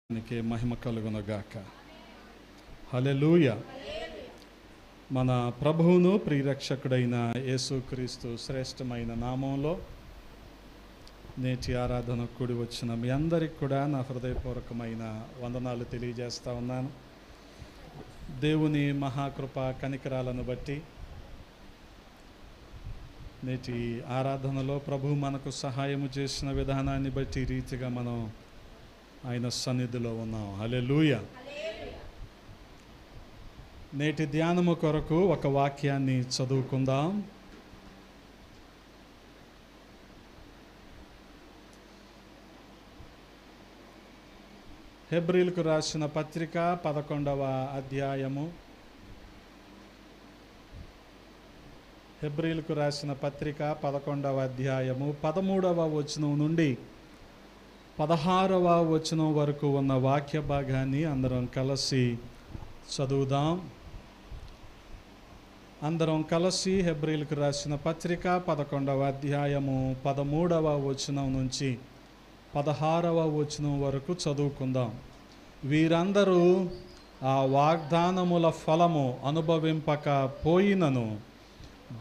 నీకే మహిమ కలుగునుగాక. హల్లెలూయా. మన ప్రభువును ప్రియరక్షకుడైన యేసుక్రీస్తు శ్రేష్టమైన నామంలో నేటి ఆరాధన కూడి వచ్చిన మీ అందరికి కూడా నా హృదయపూర్వకమైన వందనాలు తెలియజేస్తా ఉన్నాను. దేవుని మహాకృప కనికరాలను బట్టి నేటి ఆరాధనలో ప్రభు మనకు సహాయము చేసిన విధానాన్ని బట్టి రీతిగా మనం ఆయన సన్నిధిలో ఉన్నాం. హల్లెలూయా. నేటి ధ్యానము కొరకు ఒక వాక్యాన్ని చదువుకుందాం. హెబ్రీలకు రాసిన పత్రిక 11వ అధ్యాయము. హెబ్రీలకు రాసిన పత్రిక 11వ అధ్యాయము 13వ వచనం నుండి 16వ వచనం వరకు ఉన్న వాక్య భాగాన్ని అందరం కలిసి చదువుదాం. అందరం కలిసి హెబ్రీలకు రాసిన పత్రిక 11వ అధ్యాయము 13వ వచనం నుంచి 16వ వచనం వరకు చదువుకుందాం. వీరందరూ ఆ వాగ్దానముల ఫలము అనుభవింపక పోయినను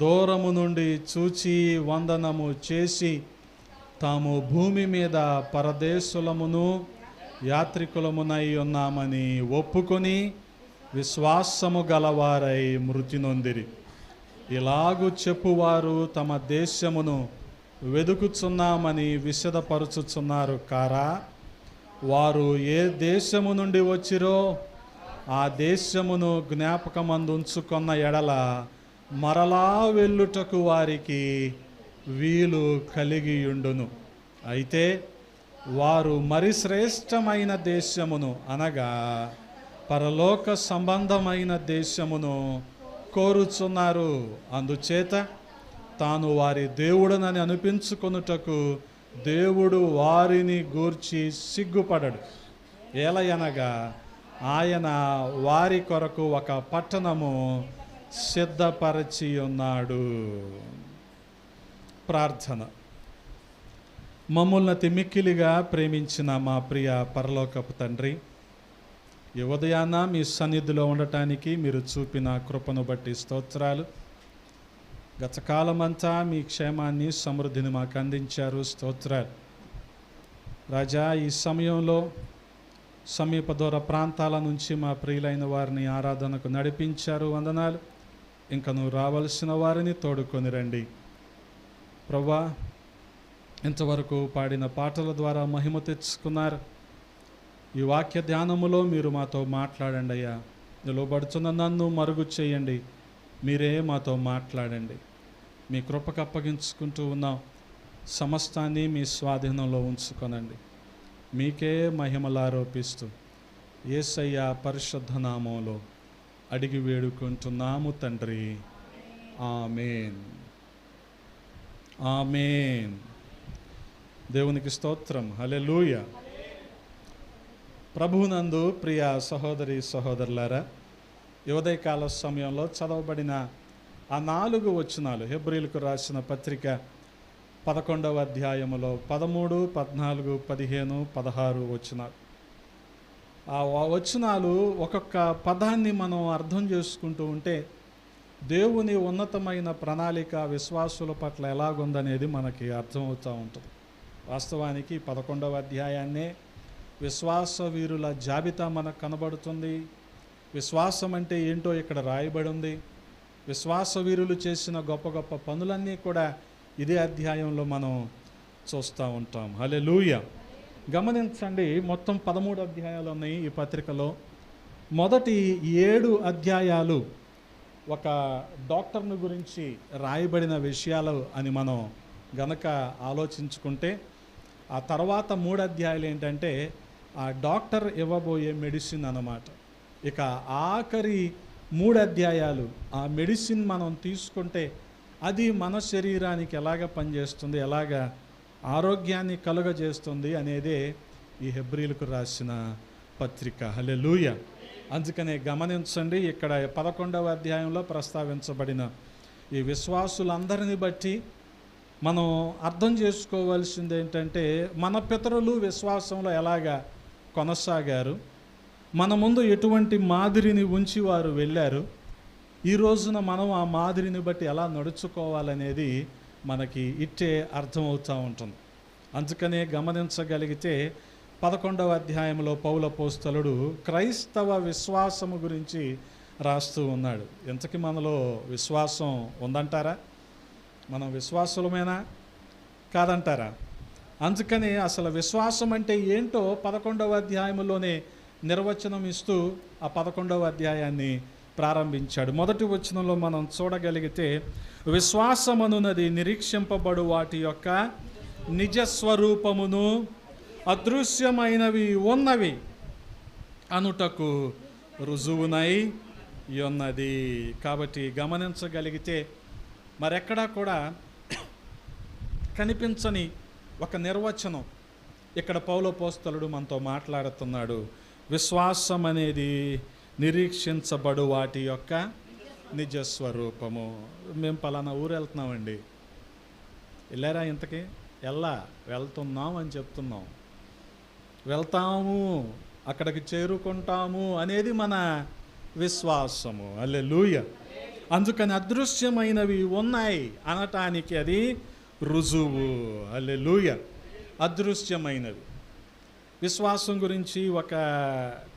దూరము నుండి చూచి వందనము చేసి తాము భూమి మీద పరదేశులమును యాత్రికులమునై ఉన్నామని ఒప్పుకొని విశ్వాసము గలవారై మృతి నొందిరి. ఇలాగు చెప్పువారు తమ దేశమును వెదుకుచున్నామని విశదపరుచుచున్నారు కారా? వారు ఏ దేశము నుండి వచ్చిరో ఆ దేశమును జ్ఞాపకమందుంచుకున్న ఎడల మరలా వెళ్ళుటకు వారికి వీలు కలిగియుండును. అయితే వారు మరి శ్రేష్టమైన దేశమును అనగా పరలోక సంబంధమైన దేశమును కోరుచున్నారు. అందుచేత తాను వారి దేవుడనని అనిపించుకొనుటకు దేవుడు వారిని గూర్చి సిగ్గుపడడు. ఏలయనగా ఆయన వారి కొరకు ఒక పట్టణము సిద్ధపరచి ఉన్నాడు. ప్రార్థన. మమ్మల్ని అతి మిక్కిలిగా ప్రేమించిన మా ప్రియ పరలోకపు తండ్రి, ఈ ఉదయాన మీ సన్నిధిలో ఉండటానికి మీరు చూపిన కృపను బట్టి స్తోత్రాలు. గతకాలమంతా మీ క్షేమాన్ని సమృద్ధిని మాకు అందించారు. స్తోత్రాలు రాజా. ఈ సమయంలో సమీప దూర ప్రాంతాల నుంచి మా ప్రియులైన వారిని ఆరాధనకు నడిపించారు. వందనాలు. ఇంకా నువ్వు రావలసిన వారిని తోడుకొని రండి ప్రభువా. ఇంతవరకు పాడిన పాటల ద్వారా మహిమ తెచ్చుకున్నారు. ఈ వాక్య ధ్యానములో మీరు మాతో మాట్లాడండి అయ్యా. నిలవబడుతున్న నన్ను మరుగు చేయండి. మీరే మాతో మాట్లాడండి. మీ కృపకు అప్పగించుకుంటూ ఉన్నాం. సమస్తాన్ని మీ స్వాధీనంలో ఉంచుకొనండి. మీకే మహిమలారోపిస్తూ యేసయ్య పరిశుద్ధ నామంలో అడిగి వేడుకుంటున్నాము తండ్రి. ఆమేన్. ఆమేన్. దేవునికి స్తోత్రం. హల్లెలూయా. ప్రభువునందు ప్రియ సహోదరి సహోదరులారా, ఈ ఉదయకాల సమయంలో చదవబడిన ఆ 4 వచనాలు హెబ్రీలకు రాసిన పత్రిక 11వ అధ్యాయములో 13, 14, 15, 16 వచనాలు. ఆ వచనాలు ఒక్కొక్క పదాన్ని మనం అర్థం చేసుకుంటూ ఉంటే దేవుని ఉన్నతమైన ప్రణాళిక విశ్వాసుల పట్ల ఎలాగుందనేది మనకి అర్థమవుతూ ఉంటుంది. వాస్తవానికి 11వ అధ్యాయాన్నే విశ్వాస వీరుల జాబితా మనకు కనబడుతుంది. విశ్వాసం అంటే ఏంటో ఇక్కడ రాయబడి ఉంది. విశ్వాస వీరులు చేసిన గొప్ప గొప్ప పనులన్నీ కూడా ఇదే అధ్యాయంలో మనం చూస్తూ ఉంటాం. హల్లెలూయా. గమనించండి, మొత్తం 13 అధ్యాయాలు ఉన్నాయి ఈ పత్రికలో. మొదటి 7 అధ్యాయాలు ఒక డాక్టర్ను గురించి రాయబడిన విషయాలు అని మనం గనక ఆలోచించుకుంటే, ఆ తర్వాత 3 అధ్యాయాలు ఏంటంటే ఆ డాక్టర్ ఇవ్వబోయే మెడిసిన్ అన్నమాట. ఇక ఆఖరి 3 అధ్యాయాలు ఆ మెడిసిన్ మనం తీసుకుంటే అది మన శరీరానికి ఎలాగ పనిచేస్తుంది, ఎలాగ ఆరోగ్యాన్ని కలుగజేస్తుంది అనేదే ఈ హెబ్రీలకు రాసిన పత్రిక. హల్లెలూయా. అందుకనే గమనించండి, ఇక్కడ 11వ అధ్యాయంలో ప్రస్తావించబడిన ఈ విశ్వాసులందరిని బట్టి మనం అర్థం చేసుకోవాల్సింది ఏంటంటే మన పితరులు విశ్వాసంలో ఎలాగా కొనసాగారు, మన ముందు ఎటువంటి మాదిరిని ఉంచి వారు వెళ్ళారు, ఈ రోజున మనం ఆ మాదిరిని బట్టి ఎలా నడుచుకోవాలనేది మనకి ఇట్టే అర్థమవుతూ ఉంటుంది. అందుకనే గమనించగలిగితే 11వ అధ్యాయంలో పౌలు అపోస్తలుడు క్రైస్తవ విశ్వాసము గురించి రాస్తూ ఉన్నాడు. ఇంతకీ మనలో విశ్వాసం ఉందంటారా? మనం విశ్వాసులమేనా కాదంటారా? అందుకని అసలు విశ్వాసం అంటే ఏంటో 11వ అధ్యాయంలోనే నిర్వచనం ఇస్తూ ఆ 11వ అధ్యాయాన్ని ప్రారంభించాడు. మొదటి వచనంలో మనం చూడగలిగితే, విశ్వాసమనున్నది నిరీక్షింపబడు వాటి యొక్క నిజస్వరూపమును అదృశ్యమైనవి ఉన్నవి అనుటకు రుజువునై ఉన్నది. కాబట్టి గమనించగలిగితే మరెక్కడా కూడా కనిపించని ఒక నిర్వచనం ఇక్కడ పౌలు అపోస్తలుడు మనతో మాట్లాడుతున్నాడు. విశ్వాసం అనేది నిరీక్షించబడు వాటి యొక్క నిజస్వరూపము. మేము పలానా ఊరు వెళ్తున్నామండి, వెళ్ళారా? ఇంతకీ వెళ్తున్నాం అని చెప్తున్నాం, వెళ్తాము, అక్కడికి చేరుకుంటాము అనేది మన విశ్వాసము. హల్లెలూయా. అందుకని అదృశ్యమైనవి ఉన్నాయి అనటానికి అది రుజువు. హల్లెలూయా. అదృశ్యమైనవి. విశ్వాసం గురించి ఒక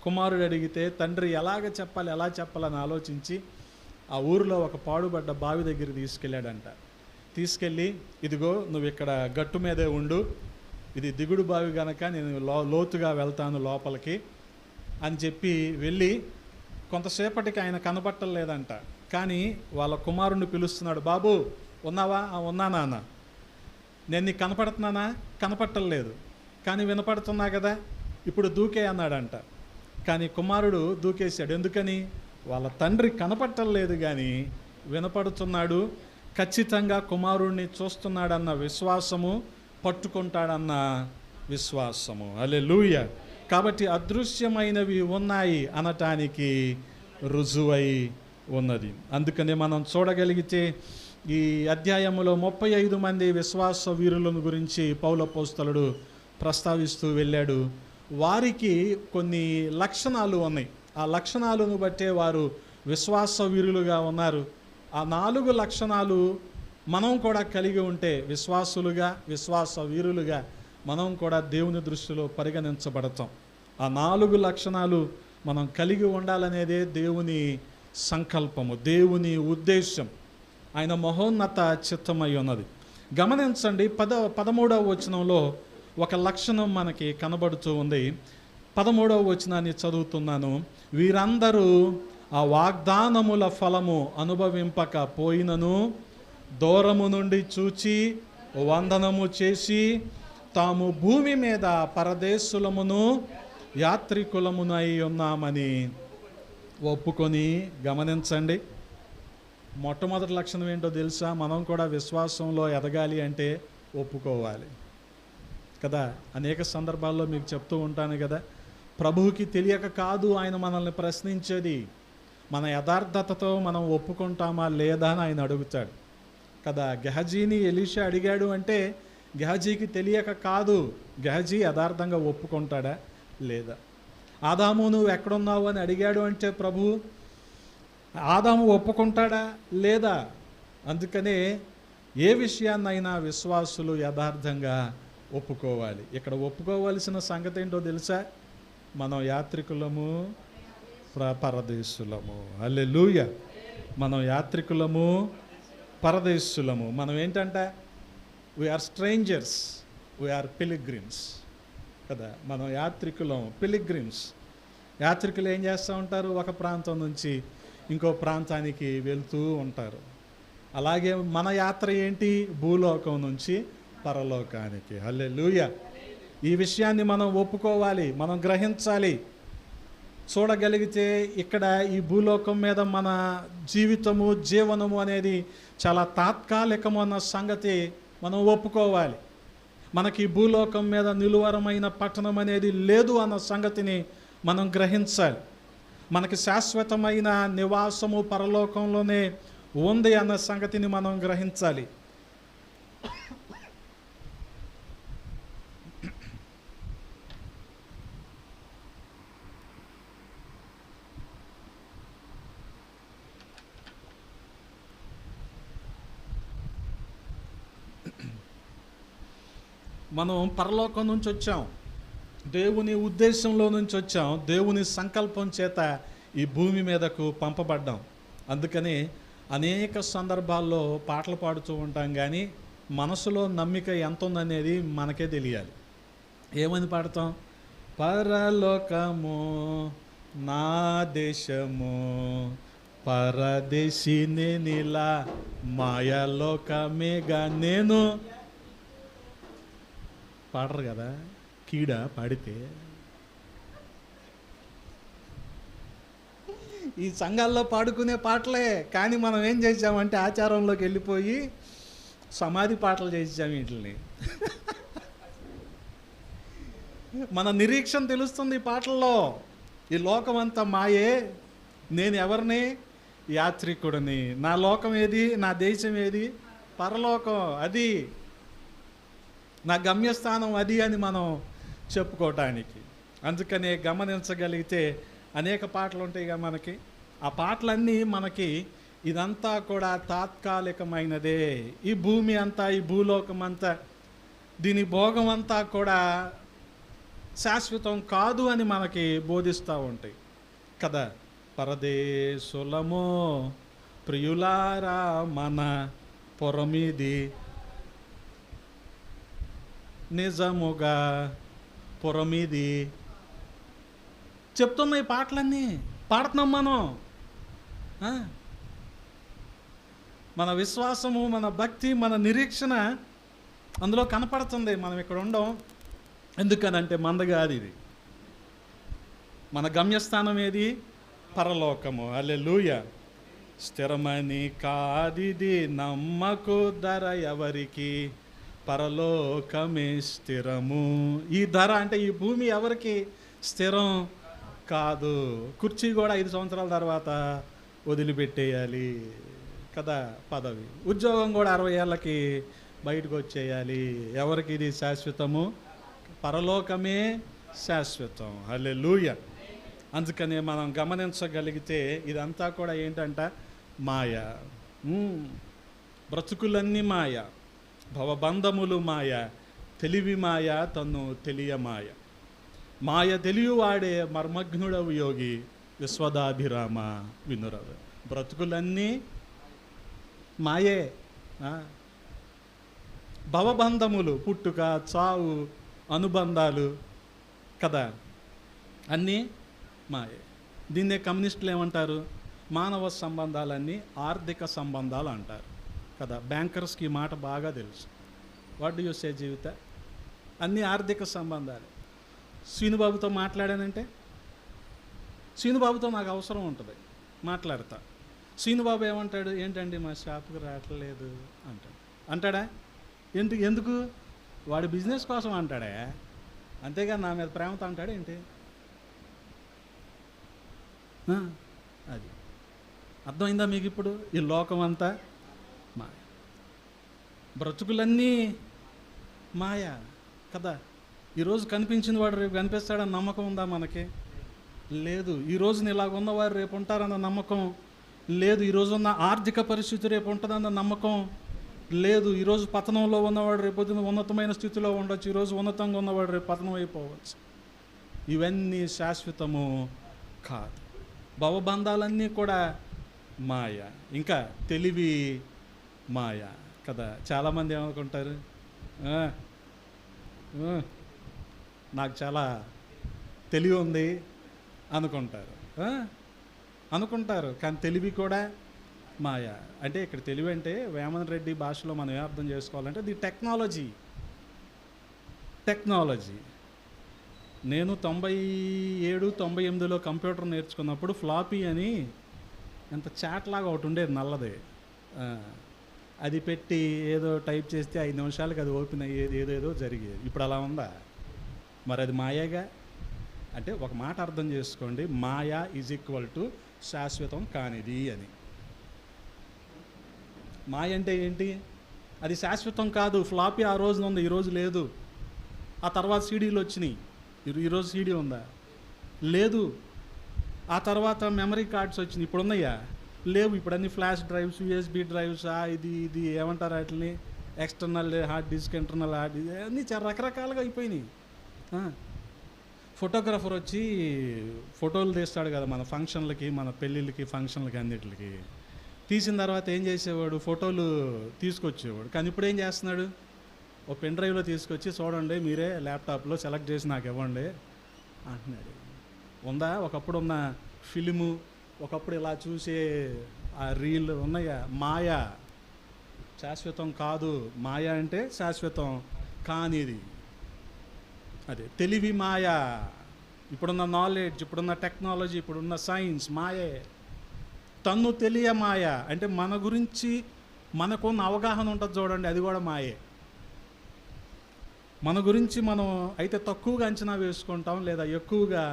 కుమారుడు అడిగితే తండ్రి ఎలా చెప్పాలని ఆలోచించి ఆ ఊరిలో ఒక పాడుబడ్డ బావి దగ్గర తీసుకెళ్ళాడంట. తీసుకెళ్ళి, ఇదిగో నువ్వు ఇక్కడ గట్టు మీదే ఉండు, ఇది దిగుడు బావి గనక నేను లోతుగా వెళ్తాను లోపలికి అని చెప్పి వెళ్ళి కొంతసేపటికి ఆయన కనబట్టలేదంట. కానీ వాళ్ళ కుమారుణ్ణి పిలుస్తున్నాడు, బాబు ఉన్నావా? ఉన్నా నాన్న. నేను నీకు కనపడుతున్నానా? కనపట్టలేదు. కానీ వినపడుతున్నా కదా, ఇప్పుడు దూకే అన్నాడంట. కానీ కుమారుడు దూకేశాడు. ఎందుకని? వాళ్ళ తండ్రి కనపట్టలేదు కానీ వినపడుతున్నాడు, ఖచ్చితంగా కుమారుడిని చూస్తున్నాడన్న విశ్వాసము, పట్టుకుంటాడన్న విశ్వాసము. హల్లెలూయా. కాబట్టి అదృశ్యమైనవి ఉన్నాయి అనటానికి రుజువై ఉన్నది. అందుకనే మనం చూడగలిగితే ఈ అధ్యాయములో 35 మంది విశ్వాస వీరులను గురించి పౌలు అపోస్తలుడు ప్రస్తావిస్తూ వెళ్ళాడు. వారికి కొన్ని లక్షణాలు ఉన్నాయి. ఆ లక్షణాలను బట్టే వారు విశ్వాస వీరులుగా ఉన్నారు. ఆ 4 లక్షణాలు మనం కూడా కలిగి ఉంటే విశ్వాసులుగా, విశ్వాస వీరులుగా మనం కూడా దేవుని దృష్టిలో పరిగణించబడతాం. ఆ 4 లక్షణాలు మనం కలిగి ఉండాలనేదే దేవుని సంకల్పము, దేవుని ఉద్దేశం, ఆయన మహోన్నత చిత్తమై ఉన్నది. గమనించండి, 13వ వచనంలో ఒక లక్షణం మనకి కనబడుతూ ఉంది. 13వ వచనాన్ని చదువుతున్నాను. వీరందరూ ఆ వాగ్దానముల ఫలము అనుభవింపక పోయినను దూరము నుండి చూచి వందనము చేసి తాము భూమి మీద పరదేశులమును యాత్రికులమునై ఉన్నామని ఒప్పుకొని. గమనించండి, మొట్టమొదటి లక్షణం ఏంటో తెలుసా? మనం కూడా విశ్వాసంలో ఎదగాలి అంటే ఒప్పుకోవాలి కదా. అనేక సందర్భాల్లో మీకు చెప్తూ ఉంటాను కదా, ప్రభువుకి తెలియక కాదు ఆయన మనల్ని ప్రశ్నించేది, మన యథార్థతతో మనం ఒప్పుకుంటామా లేదా అని ఆయన అడుగుతాడు కదా. గెహజీని ఎలీషా అడిగాడు అంటే గెహజీకి తెలియక కాదు, గెహజీ యథార్థంగా ఒప్పుకుంటాడా లేదా. ఆదాము నువ్వు ఎక్కడున్నావు అని అడిగాడు అంటే ప్రభు ఆదాము ఒప్పుకుంటాడా లేదా. అందుకనే ఏ విషయాన్నైనా విశ్వాసులు యథార్థంగా ఒప్పుకోవాలి. ఇక్కడ ఒప్పుకోవాల్సిన సంగతి ఏంటో తెలుసా? మనం యాత్రికులము, పరదేశులము. హల్లెలూయా. మనం యాత్రికులము, పరదేశులము. మనం ఏంటంటే వీఆర్ స్ట్రేంజర్స్, వీఆర్ పిలిగ్రిమ్స్ కదా. మనం యాత్రికులం, పిలిగ్రిమ్స్. యాత్రికులు ఏం చేస్తూ ఉంటారు? ఒక ప్రాంతం నుంచి ఇంకో ప్రాంతానికి వెళ్తూ ఉంటారు. అలాగే మన యాత్ర ఏంటి? భూలోకం నుంచి పరలోకానికి. హల్లెలూయా. ఈ విషయాన్ని మనం ఒప్పుకోవాలి, మనం గ్రహించాలి. చూడగలిగితే ఇక్కడ ఈ భూలోకం మీద మన జీవితము, జీవనము అనేది చాలా తాత్కాలికము అన్న సంగతి మనం ఒప్పుకోవాలి. మనకి భూలోకం మీద నిలువరమైన పట్టణం అనేది లేదు అన్న సంగతిని మనం గ్రహించాలి. మనకి శాశ్వతమైన నివాసము పరలోకంలోనే ఉంది అన్న సంగతిని మనం గ్రహించాలి. మనం పరలోకం నుంచి వచ్చాం, దేవుని ఉద్దేశంలో నుంచి వచ్చాం, దేవుని సంకల్పం చేత ఈ భూమి మీదకు పంపబడ్డాం. అందుకని అనేక సందర్భాల్లో పాటలు పాడుతూ ఉంటాం, కానీ మనసులో నమ్మిక ఎంత ఉందనేది మనకే తెలియాలి. ఏమని పాడతాం? పరలోకము నా దేశము, పరదేశి నేనిలా, మాయలోకమేగా నేను. పాడరు కదా, కీడ పాడితే. ఈ సంఘాల్లో పాడుకునే పాటలే, కానీ మనం ఏం చేసామంటే ఆచారంలోకి వెళ్ళిపోయి సమాధి పాటలు చేసాం వీటిని. మన నిరీక్షణ తెలుస్తుంది ఈ పాటల్లో. ఈ లోకం అంతా మాయే, నేను ఎవరిని? యాత్రికుడిని. నా లోకం ఏది? నా దేశం ఏది? పరలోకం. అది నా గమ్యస్థానం, అది అని మనం చెప్పుకోవటానికి. అందుకనే గమనించగలిగితే అనేక పాటలు ఉంటాయిగా మనకి. ఆ పాటలన్నీ మనకి ఇదంతా కూడా తాత్కాలికమైనదే, ఈ భూమి అంతా, ఈ భూలోకం అంతా, దీని భోగం అంతా కూడా శాశ్వతం కాదు అని మనకి బోధిస్తూ ఉంటాయి కదా. పరదేశులమో ప్రియులారా మన పురమిది, నిజముగా పురమిది చెప్తున్నాయి పాటలన్నీ. పాడుతున్నాం మనం. మన విశ్వాసము, మన భక్తి, మన నిరీక్షణ అందులో కనపడుతుంది. మనం ఇక్కడ ఉండం ఎందుకనంటే మందగాది ఇది. మన గమ్యస్థానం ఏది? పరలోకము. హల్లెలూయా. స్థిరమని కాదిది నమ్మకు ధర ఎవరికి, పరలోకమే స్థిరము. ఈ ధర అంటే ఈ భూమి ఎవరికి స్థిరం కాదు. కుర్చీ కూడా 5 సంవత్సరాల తర్వాత వదిలిపెట్టేయాలి కదా, పదవి. ఉద్యోగం కూడా 60 ఏళ్ళకి బయటకు వచ్చేయాలి. ఎవరికి ఇది శాశ్వతము? పరలోకమే శాశ్వతం. హల్లెలూయా. అందుకనే మనం గమనించగలిగితే ఇదంతా కూడా ఏంటంట? మాయ. బ్రతుకులన్నీ మాయ, భవబంధములు మాయ, తెలివి మాయ, తన్ను తెలియ మాయ. మాయ తెలియవాడే మర్మగ్నుడవు యోగి, విశ్వదాభిరామ వినురవు. బ్రతుకులన్నీ మాయే. భవబంధములు, పుట్టుక, చావు, అనుబంధాలు కదా, అన్నీ మాయే. దీన్నే కమ్యూనిస్టులు ఏమంటారు? మానవ సంబంధాలన్నీ ఆర్థిక సంబంధాలు అంటారు కదా. బ్యాంకర్స్కి ఈ మాట బాగా తెలుసు. వాట్ డు యూ సే జీవిత? అన్నీ ఆర్థిక సంబంధాలు. శ్రీనుబాబుతో మాట్లాడానంటే, శ్రీనుబాబుతో నాకు అవసరం ఉంటుంది, మాట్లాడతా. శ్రీనుబాబు ఏమంటాడు? ఏంటండి మా షాప్కి రావట్లేదు అంటాడు. అంటాడా? ఎందుకు? వాడి బిజినెస్ కోసం అంటాడా? అంతేగాని నా మీద ప్రేమతో అంటాడు ఏంటి? అది అర్థమైందా మీకు ఇప్పుడు? ఈ లోకం అంతా మాయ, బ్రతుకులన్నీ మాయ కదా. ఈరోజు కనిపించిన వాడు రేపు కనిపిస్తాడన్న నమ్మకం ఉందా మనకి? లేదు. ఈ రోజున ఇలాగ ఉన్నవారు రేపు ఉంటారన్న నమ్మకం లేదు. ఈరోజున్న ఆర్థిక పరిస్థితి రేపు ఉంటుందన్న నమ్మకం లేదు. ఈరోజు పతనంలో ఉన్నవాడు రేపు పొద్దున ఉన్నతమైన స్థితిలో ఉండొచ్చు. ఈరోజు ఉన్నతంగా ఉన్నవాడు రేపు పతనం అయిపోవచ్చు. ఇవన్నీ శాశ్వతము కాదు. భవబంధాలన్నీ కూడా మాయ. ఇంకా తెలివి మాయ కదా. చాలామంది ఏమనుకుంటారు? నాకు చాలా తెలివి ఉంది అనుకుంటారు. కానీ తెలివి కూడా మాయ. అంటే ఇక్కడ తెలివి అంటే వేమన్ రెడ్డి భాషలో మనం ఏ అర్థం చేసుకోవాలంటే ది టెక్నాలజీ. నేను 97, 98లో కంప్యూటర్ నేర్చుకున్నప్పుడు ఫ్లాపీ అని ఎంత చాట్ లాగా ఒకటి ఉండేది, నల్లది. అది పెట్టి ఏదో టైప్ చేస్తే 5 నిమిషాలకి అది ఓపెన్ అయ్యేది, ఏదేదో జరిగేది. ఇప్పుడు అలా ఉందా? మరి అది మాయగా. అంటే ఒక మాట అర్థం చేసుకోండి, మాయా ఈజ్ ఈక్వల్ టు శాశ్వతం కానిది అని. మాయ అంటే ఏంటి? అది శాశ్వతం కాదు. ఫ్లాపీ ఆ రోజున ఉంది, ఈరోజు లేదు. ఆ తర్వాత సీడీలు వచ్చినాయి, ఈరోజు సీడీ ఉందా? లేదు. ఆ తర్వాత మెమరీ కార్డ్స్ వచ్చినాయి, ఇప్పుడు ఉన్నాయా? లేవు. ఇప్పుడు అన్ని ఫ్లాష్ డ్రైవ్స్, యూఎస్బి డ్రైవ్స్, ఇది ఏమంటారు వాటిని? External hard disk, internal hard disk, అన్నీ చాలా రకరకాలుగా అయిపోయినాయి. ఫోటోగ్రాఫర్ వచ్చి ఫోటోలు తీస్తాడు కదా మన ఫంక్షన్లకి, మన పెళ్ళిళ్ళకి, ఫంక్షన్లకి, అన్నిటికి. తీసిన తర్వాత ఏం చేసేవాడు, ఫోటోలు తీసుకొచ్చేవాడు. కానీ ఇప్పుడు ఏం చేస్తున్నాడు, ఓ పెన్ డ్రైవ్లో తీసుకొచ్చి చూడండి, మీరే ల్యాప్టాప్లో సెలెక్ట్ చేసి నాకు ఇవ్వండి అంటున్నాడు. ఉందా ఒకప్పుడు ఉన్న ఫిలిము, ఒకప్పుడు ఇలా చూసే ఆ రీల్ ఉన్నాయా? మాయా, శాశ్వతం కాదు. మాయా అంటే శాశ్వతం కానిది. అదే తెలివి మాయా. ఇప్పుడున్న నాలెడ్జ్, ఇప్పుడున్న టెక్నాలజీ, ఇప్పుడున్న సైన్స్ మాయే. తన్ను తెలియ మాయ అంటే మన గురించి మనకున్న అవగాహన ఉంటుంది చూడండి, అది కూడా మాయే. మన గురించి మనం అయితే తక్కువగా అంచనా వేసుకుంటాం, లేదా ఎక్కువగా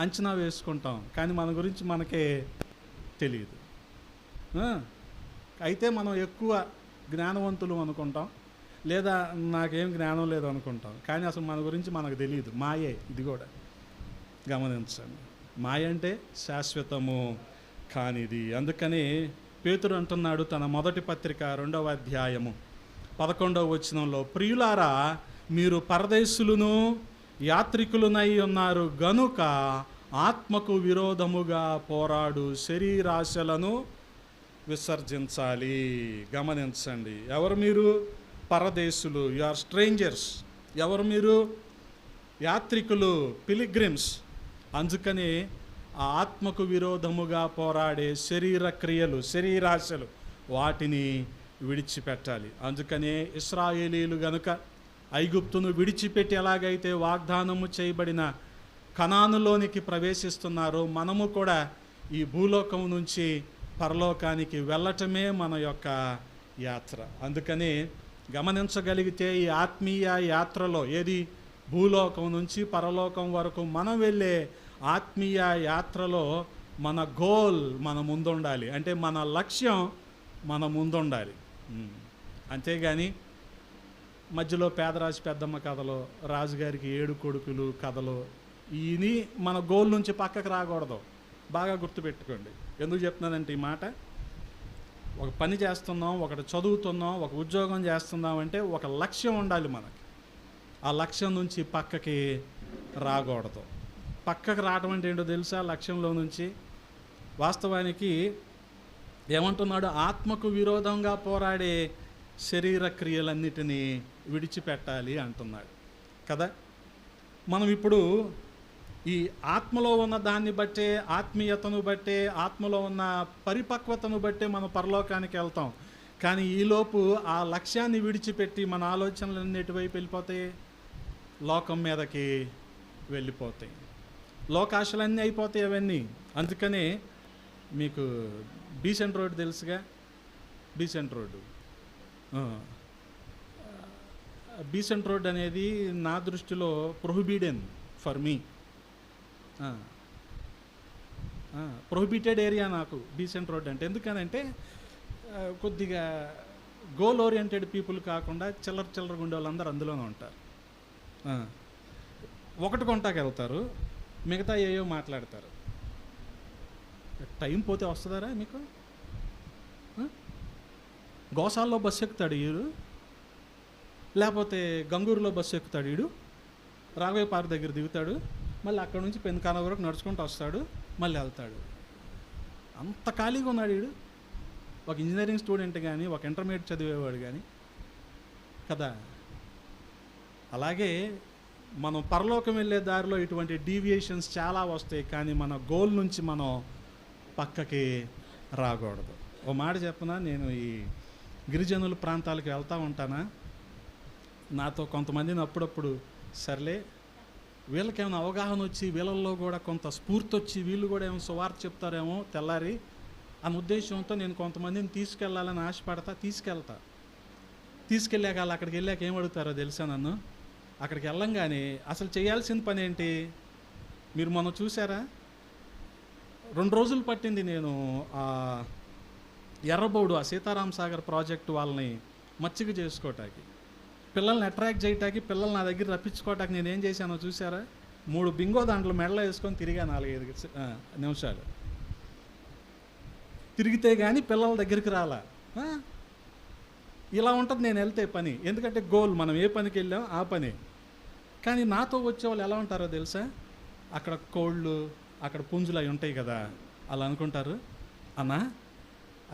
అంచనా వేసుకుంటాం, కానీ మన గురించి మనకే తెలియదు. అయితే మనం ఎక్కువ జ్ఞానవంతులు అనుకుంటాం, లేదా నాకేం జ్ఞానం లేదు అనుకుంటాం, కానీ అసలు మన గురించి మనకు తెలియదు. మాయే ఇది కూడా, గమనించండి. మాయ అంటే శాశ్వతము కానిది. అందుకని పేతురు అంటున్నాడు తన మొదటి పత్రిక 2వ అధ్యాయము 11వ వచనంలో, ప్రియులారా, మీరు పరదేశులను యాత్రికులునై ఉన్నారు గనుక ఆత్మకు విరోధముగా పోరాడు శరీరాశలను విసర్జించాలి. గమనించండి, ఎవరు మీరు? పరదేశులు, యు ఆర్ స్ట్రేంజర్స్. ఎవరు మీరు? యాత్రికులు, పిలిగ్రిమ్స్. అందుకని ఆ ఆత్మకు విరోధముగా పోరాడే శరీర క్రియలు, శరీరాశలు, వాటిని విడిచిపెట్టాలి. అందుకనే ఇశ్రాయేలీలు గనుక ఐగుప్తును విడిచిపెట్టి ఎలాగైతే వాగ్దానము చేయబడిన కనానులోనికి ప్రవేశిస్తున్నారో, మనము కూడా ఈ భూలోకం నుంచి పరలోకానికి వెళ్ళటమే మన యొక్క యాత్ర. అందుకని గమనించగలిగితే ఈ ఆత్మీయ యాత్రలో, ఏది భూలోకం నుంచి పరలోకం వరకు మనం వెళ్ళే ఆత్మీయ యాత్రలో మన గోల్ మన ముందుండాలి. అంటే మన లక్ష్యం మన ముందుండాలి. అంతేగాని మధ్యలో పేదరాజు పెద్దమ్మ కథలో, రాజుగారికి 7 కొడుకులు కథలో ఇని మన గోల్ నుంచి పక్కకు రాకూడదు. బాగా గుర్తుపెట్టుకోండి. ఎందుకు చెప్తున్నానంటే ఈ మాట, ఒక పని చేస్తున్నాం, ఒకటి చదువుతున్నాం, ఒక ఉద్యోగం చేస్తున్నాం అంటే ఒక లక్ష్యం ఉండాలి మనకి. ఆ లక్ష్యం నుంచి పక్కకి రాకూడదు. పక్కకు రావడం అంటే ఏంటో తెలుసా? లక్ష్యంలో నుంచి వాస్తవానికి ఏమంటున్నాడు? ఆత్మకు విరోధంగా పోరాడే శరీర క్రియలన్నిటినీ విడిచిపెట్టాలి అంటున్నాడు కదా. మనం ఇప్పుడు ఈ ఆత్మలో ఉన్న దాన్ని బట్టే, ఆత్మీయతను బట్టే, ఆత్మలో ఉన్న పరిపక్వతను బట్టే మనం పరలోకానికి వెళ్తాం. కానీ ఈలోపు ఆ లక్ష్యాన్ని విడిచిపెట్టి మన ఆలోచనలన్నీ ఎటువైపు వెళ్ళిపోతాయి? లోకం మీదకి వెళ్ళిపోతాయి. లోకాశలన్నీ అయిపోతాయి అవన్నీ. అందుకనే మీకు బీసెంట్ రోడ్ తెలుసుగా, బీసెంట్ రోడ్డు. బీసెంట్ రోడ్ అనేది నా దృష్టిలో prohibited for me, prohibited area నాకు బీసెంట్ రోడ్ అంటే. ఎందుకనంటే కొద్దిగా గోల్ ఓరియంటెడ్ పీపుల్ కాకుండా చిల్లర గుండె వాళ్ళందరూ అందులోనే ఉంటారు. ఒకటి కొంటాకి వెళ్తారు, మిగతా ఏయో మాట్లాడతారు. టైం పోతే వస్తుందారా మీకు? గోసాల్లో బస్సు ఎక్కుతాడు వీడు, లేకపోతే గంగూరులో బస్సు ఎక్కుతాడు వీడు, రాఘవయ్య పార్క్ దగ్గర దిగుతాడు, మళ్ళీ అక్కడ నుంచి పెన్కాన వరకు నడుచుకుంటూ వస్తాడు, మళ్ళీ వెళ్తాడు. అంత ఖాళీగా ఉన్నాడు వీడు. ఒక ఇంజనీరింగ్ స్టూడెంట్ కానీ, ఒక ఇంటర్మీడియట్ చదివేవాడు కానీ కదా. అలాగే మనం పరలోకం వెళ్ళే దారిలో ఇటువంటి డీవియేషన్స్ చాలా వస్తాయి, కానీ మన గోల్ నుంచి మనం పక్కకి రాకూడదు. ఓ మాట చెప్పనా, నేను ఈ గిరిజనుల ప్రాంతాలకు వెళ్తూ ఉంటానా, నాతో కొంతమందిని అప్పుడప్పుడు సర్లే వీళ్ళకేమైనా అవగాహన వచ్చి, వీళ్ళల్లో కూడా కొంత స్ఫూర్తి వచ్చి, వీళ్ళు కూడా ఏమో సువార్త చెప్తారేమో తెల్లారి అన్న ఉద్దేశంతో నేను కొంతమందిని తీసుకెళ్ళాలని ఆశపడతా, తీసుకెళ్ళాక వాళ్ళు అక్కడికి వెళ్ళాక ఏం అడుగుతారో తెలుసా నన్ను? అక్కడికి వెళ్ళంగానే అసలు చేయాల్సిన పని ఏంటి? మీరు మొన్న చూసారా, 2 రోజులు పట్టింది నేను ఎర్రబోడు, ఆ సీతారాం సాగర్ ప్రాజెక్టు వాళ్ళని మచ్చిక చేసుకోవటానికి, పిల్లల్ని అట్రాక్ట్ చేయటానికి, పిల్లల్ని నా దగ్గర రప్పించుకోవటానికి నేను ఏం చేశానో చూసారా? 3 బింగో దాంట్లో మెడలో వేసుకొని తిరిగా 4-5 నిమిషాలు తిరిగితే కానీ పిల్లల దగ్గరికి రాలా. ఇలా ఉంటుంది నేను వెళ్తే పని. ఎందుకంటే గోల్, మనం ఏ పనికి వెళ్ళాం ఆ పని. కానీ నాతో వచ్చేవాళ్ళు ఎలా ఉంటారో తెలుసా? అక్కడ కోళ్ళు, అక్కడ పుంజులు అవి ఉంటాయి కదా, అలా అనుకుంటారు, అన్నా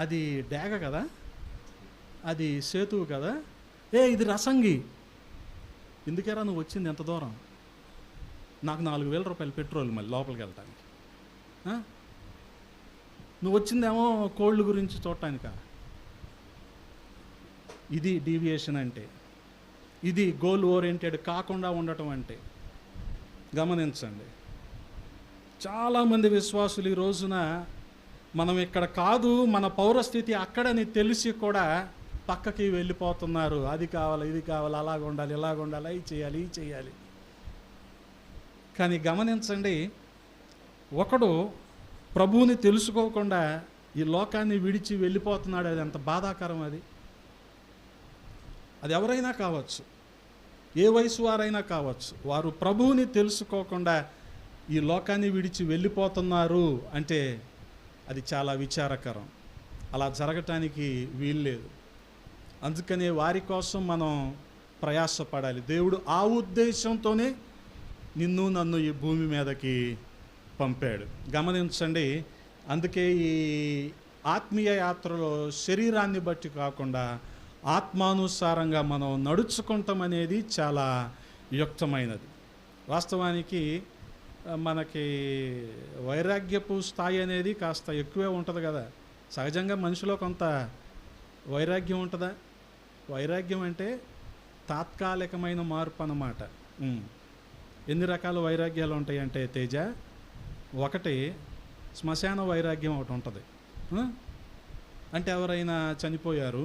అది డేగ కదా, అది సేతువు కదా, ఇది రసంగి, ఎందుకేరా నువ్వు వచ్చింది ఎంత దూరం? నాకు 4,000 రూపాయలు పెట్రోల్ మళ్ళీ లోపలికి వెళ్తానికి. నువ్వు వచ్చిందేమో కోళ్ళు గురించి చూడటానిక? ఇది డీవియేషన్ అంటే, ఇది గోల్ ఓరియంటెడ్ కాకుండా ఉండటం అంటే. గమనించండి, చాలామంది విశ్వాసులు ఈ రోజున మనం ఇక్కడ కాదు, మన పౌరస్థితి అక్కడని తెలిసి కూడా పక్కకి వెళ్ళిపోతున్నారు. అది కావాలి, ఇది కావాలి, అలాగ ఉండాలి, ఇలాగ ఉండాలి, అవి చేయాలి, ఇది చేయాలి. కానీ గమనించండి, ఒకడు ప్రభువుని తెలుసుకోకుండా ఈ లోకాన్ని విడిచి వెళ్ళిపోతున్నాడు. అది ఎంత బాధాకరం! అది ఎవరైనా కావచ్చు, ఏ వయసు వారైనా కావచ్చు, వారు ప్రభువుని తెలుసుకోకుండా ఈ లోకాన్ని విడిచి వెళ్ళిపోతున్నారు అంటే అది చాలా విచారకరం. అలా జరగటానికి వీల్లేదు. అందుకనే వారి కోసం మనం ప్రయాసపడాలి. దేవుడు ఆ ఉద్దేశంతోనే నిన్ను నన్ను ఈ భూమి మీదకి పంపాడు. గమనించండి, అందుకే ఈ ఆత్మీయ యాత్రలో శరీరాన్ని బట్టి కాకుండా ఆత్మానుసారంగా మనం నడుచుకుంటాం అనేది చాలా యుక్తమైనది. వాస్తవానికి మనకి వైరాగ్యపు స్థాయి అనేది కాస్త ఎక్కువే ఉంటుంది కదా. సహజంగా మనిషిలో కొంత వైరాగ్యం ఉంటుందా? వైరాగ్యం అంటే తాత్కాలికమైన మార్పు అన్నమాట. ఎన్ని రకాల వైరాగ్యాలు ఉంటాయంటే తేజ, ఒకటి శ్మశాన వైరాగ్యం ఒకటి ఉంటుంది. అంటే ఎవరైనా చనిపోయారు,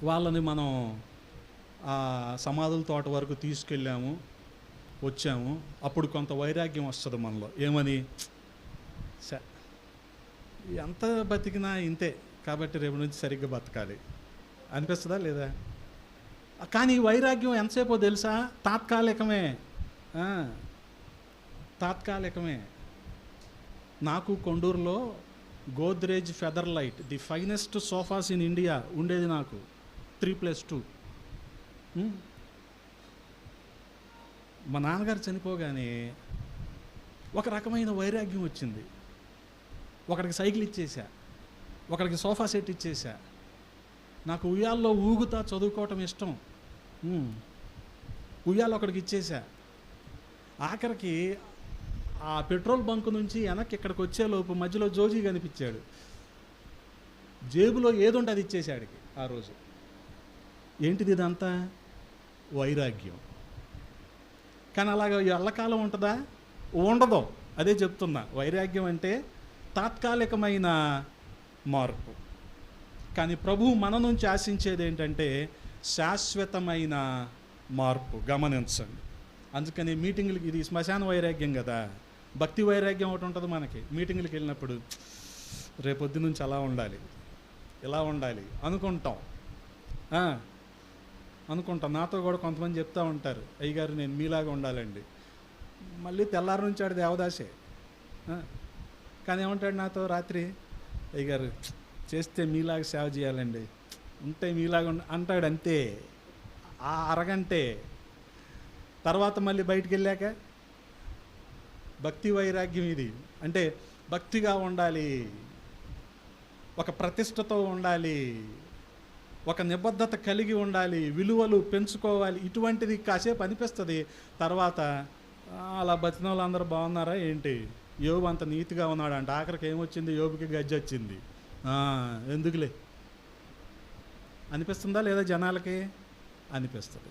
వాళ్ళని మనం ఆ సమాధుల తోట వరకు తీసుకెళ్ళాము, వచ్చాము, అప్పుడు కొంత వైరాగ్యం వస్తుంది మనలో. ఏమని? ఎంత బతికినా ఇంతే, కాబట్టి రేపు నుంచి సరిగ్గా బతకాలి అనిపిస్తుందా లేదా? కానీ వైరాగ్యం ఎంతసేపో తెలుసా? తాత్కాలికమే. తాత్కాలికమే. నాకు కొండూరులో Godrej feather light, the finest sofas in India ఉండేది నాకు, 3+2. మా నాన్నగారు చనిపోగానే ఒక రకమైన వైరాగ్యం వచ్చింది. ఒకడికి సైకిల్ ఇచ్చేసా, ఒకడికి సోఫా సెట్ ఇచ్చేసా. నాకు ఉయ్యాల్లో ఊగుతా చదువుకోవటం ఇష్టం, ఉయ్యాలు ఒకడికి ఇచ్చేసా. ఆఖరికి ఆ పెట్రోల్ బంక్ నుంచి వెనక్కి ఇక్కడికి వచ్చేలోపు మధ్యలో జోజీ కనిపించాడు. జేబులో ఏదుంటే అది ఇచ్చేసాడికి ఆ రోజు. ఏంటిది ఇదంతా? వైరాగ్యం. కానీ అలాగ ఎల్లకాలం ఉంటుందా? ఉండదు. అదే చెప్తున్నా, వైరాగ్యం అంటే తాత్కాలికమైన మార్పు. కానీ ప్రభువు మన నుంచి ఆశించేది ఏంటంటే శాశ్వతమైన మార్పు. గమనించండి, అందుకని మీటింగులకి, ఇది శ్మశాన వైరాగ్యం కదా, భక్తి వైరాగ్యం ఒకటి ఉంటుంది మనకి. మీటింగులకి వెళ్ళినప్పుడు రేపొద్దు నుంచి అలా ఉండాలి, ఇలా ఉండాలి అనుకుంటాం. నాతో కూడా కొంతమంది చెప్తూ ఉంటారు, అయ్యగారు నేను మీలాగా ఉండాలండి. మళ్ళీ తెల్లారి నుంచి ఆడు దేవదాసే. కానీ ఏమంటాడు నాతో రాత్రి, అయ్యగారు చేస్తే మీలాగా సేవ చేయాలండి, ఉంటే మీలాగా అంటాడు. అంతే, ఆ అరగంటే. తర్వాత మళ్ళీ బయటికి వెళ్ళాక భక్తి వైరాగ్యం ఇది. అంటే భక్తిగా ఉండాలి, ఒక ప్రతిష్టతో ఉండాలి, ఒక నిబద్ధత కలిగి ఉండాలి, విలువలు పెంచుకోవాలి. ఇటువంటిది కాసేపు అనిపిస్తుంది. తర్వాత అలా బతికిన వాళ్ళందరూ బాగున్నారా ఏంటి, యోబు అంత నీతిగా ఉన్నాడు అంటే ఆఖరికి ఏమొచ్చింది, యోబుకి గజ్జి వచ్చింది. ఎందుకులే అనిపిస్తుందా లేదా? జనాలకి అనిపిస్తుంది.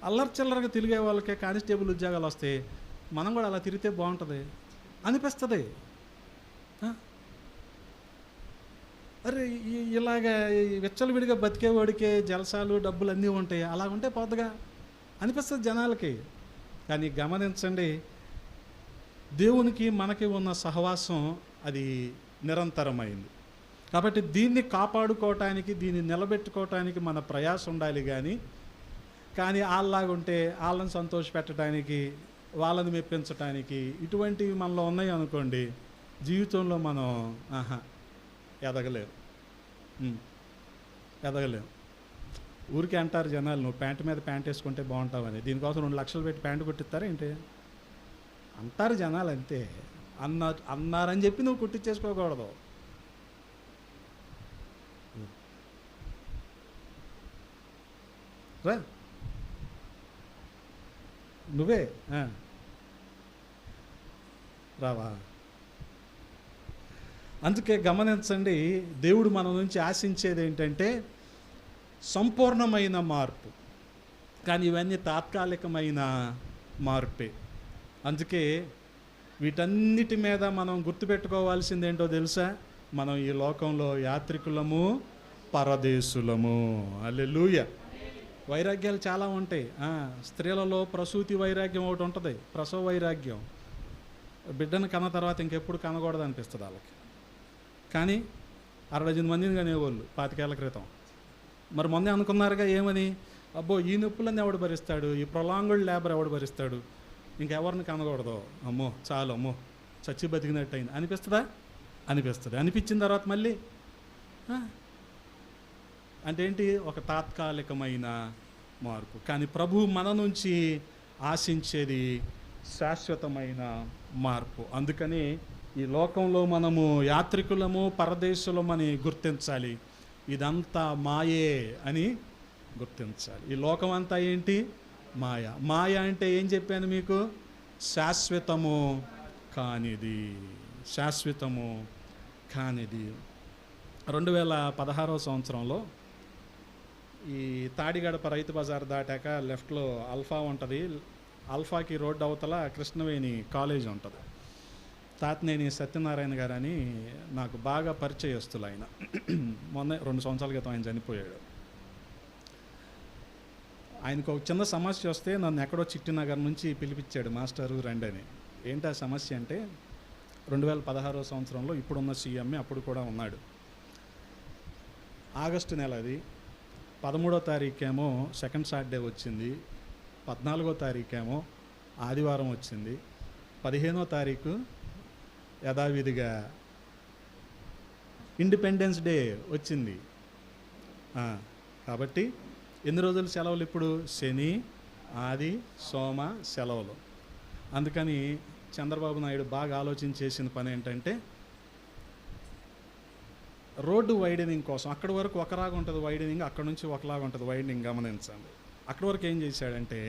అల్లరి చిల్లరగా తిరిగే వాళ్ళకే కానిస్టేబుల్ ఉద్యోగాలు వస్తాయి, మనం కూడా అలా తిరిగితే బాగుంటుంది అనిపిస్తుంది. అరే ఇలాగా విచ్చలవిడిగా బతికేవాడికే జలసాలు డబ్బులు అన్నీ ఉంటాయి, అలా ఉంటే పోతగా అనిపిస్తుంది జనాలకి. కానీ గమనించండి, దేవునికి మనకి ఉన్న సహవాసం అది నిరంతరమైంది. కాబట్టి దీన్ని కాపాడుకోవటానికి, దీన్ని నిలబెట్టుకోవటానికి మన ప్రయాస ఉండాలి. కానీ వాళ్ళలాగుంటే వాళ్ళని సంతోషపెట్టడానికి, వాళ్ళని మెప్పించటానికి ఇటువంటివి మనలో ఉన్నాయి అనుకోండి, జీవితంలో మనం ఎదగలేరు. ఎదగలేం. ఊరికే అంటారు జనాలు, నువ్వు ప్యాంటు మీద ప్యాంట్ వేసుకుంటే బాగుంటావని. దీనికోసం 2 లక్షలు పెట్టి ప్యాంటు కుట్టిస్తారా ఏంటి అంటారు జనాలు, అంతే. అన్నారని చెప్పి నువ్వు కుట్టించేసుకోకూడదు. రా నువ్వే రావా. అందుకే గమనించండి, దేవుడు మన నుంచి ఆశించేది ఏంటంటే సంపూర్ణమైన మార్పు. కానీ ఇవన్నీ తాత్కాలికమైన మార్పే. అందుకే వీటన్నిటి మీద మనం గుర్తుపెట్టుకోవాల్సింది ఏంటో తెలుసా? మనం ఈ లోకంలో యాత్రికులము, పరదేశులము. హల్లెలూయా. వైరాగ్యాలు చాలా ఉంటాయి. స్త్రీలలో ప్రసూతి వైరాగ్యం ఒకటి ఉంటుంది, ప్రసవ వైరాగ్యం. బిడ్డను కన్న తర్వాత ఇంకెప్పుడు కనకూడదు అనిపిస్తుంది వాళ్ళకి. కానీ 60 మందిని కనేవాళ్ళు 25 ఏళ్ల క్రితం. మరి మొన్నే అనుకున్నారుగా ఏమని, అబ్బో ఈ నొప్పులన్నీ ఎవడు భరిస్తాడు, ఈ ప్రొలాంగ్డ్ లేబర్ ఎవడు భరిస్తాడు, ఇంకెవరిని కనకూడదు, అమ్మో చాలు, అమ్మో చచ్చి బతికినట్టు అయింది అనిపిస్తుందా? అనిపిస్తుంది. అనిపించిన తర్వాత మళ్ళీ అంటే ఏంటి? ఒక తాత్కాలికమైన మార్పు. కానీ ప్రభువు మన నుంచి ఆశించేది శాశ్వతమైన మార్పు. అందుకని ఈ లోకంలో మనము యాత్రికులము, పరదేశులమని గుర్తించాలి. ఇదంతా మాయే అని గుర్తించాలి. ఈ లోకం అంతా ఏంటి? మాయ. మాయ అంటే ఏం చెప్పాను మీకు? శాశ్వతము కానిది. శాశ్వతము కానిది. 2016వ సంవత్సరంలో ఈ తాడిగడప రైతు బజార్ దాటాక లెఫ్ట్లో అల్ఫా ఉంటుంది. అల్ఫాకి రోడ్డు అవతల కృష్ణవేణి కాలేజ్ ఉంటుంది. తాతినేని సత్యనారాయణ గారు అని నాకు బాగా పరిచయస్తులు ఆయన. మొన్న 2 సంవత్సరాల క్రితం ఆయన చనిపోయాడు. ఆయనకు ఒక చిన్న సమస్య వస్తే నన్ను ఎక్కడో చిట్టినగర్ నుంచి పిలిపించాడు, మాస్టరు రండి అని. ఏంటి ఆ సమస్య అంటే 2016వ సంవత్సరంలో ఇప్పుడున్న సీఎంఏ అప్పుడు కూడా ఉన్నాడు. ఆగస్టు నెల అది. 13వ తారీఖేమో సెకండ్ సాటర్డే వచ్చింది. 14వ తారీఖేమో ఆదివారం వచ్చింది. 15వ తారీఖు యథావిధిగా ఇండిపెండెన్స్ డే వచ్చింది. కాబట్టి ఎన్ని రోజులు సెలవులు ఇప్పుడు? శని, ఆది, సోమ సెలవులు. అందుకని చంద్రబాబు నాయుడు బాగా ఆలోచన చేసిన పని ఏంటంటే రోడ్డు వైడనింగ్ కోసం, అక్కడి వరకు ఒకలాగా ఉంటుంది వైడనింగ్, అక్కడ నుంచి ఒకలాగా ఉంటుంది వైడనింగ్. గమనించండి, అక్కడి వరకు ఏం చేశాడంటే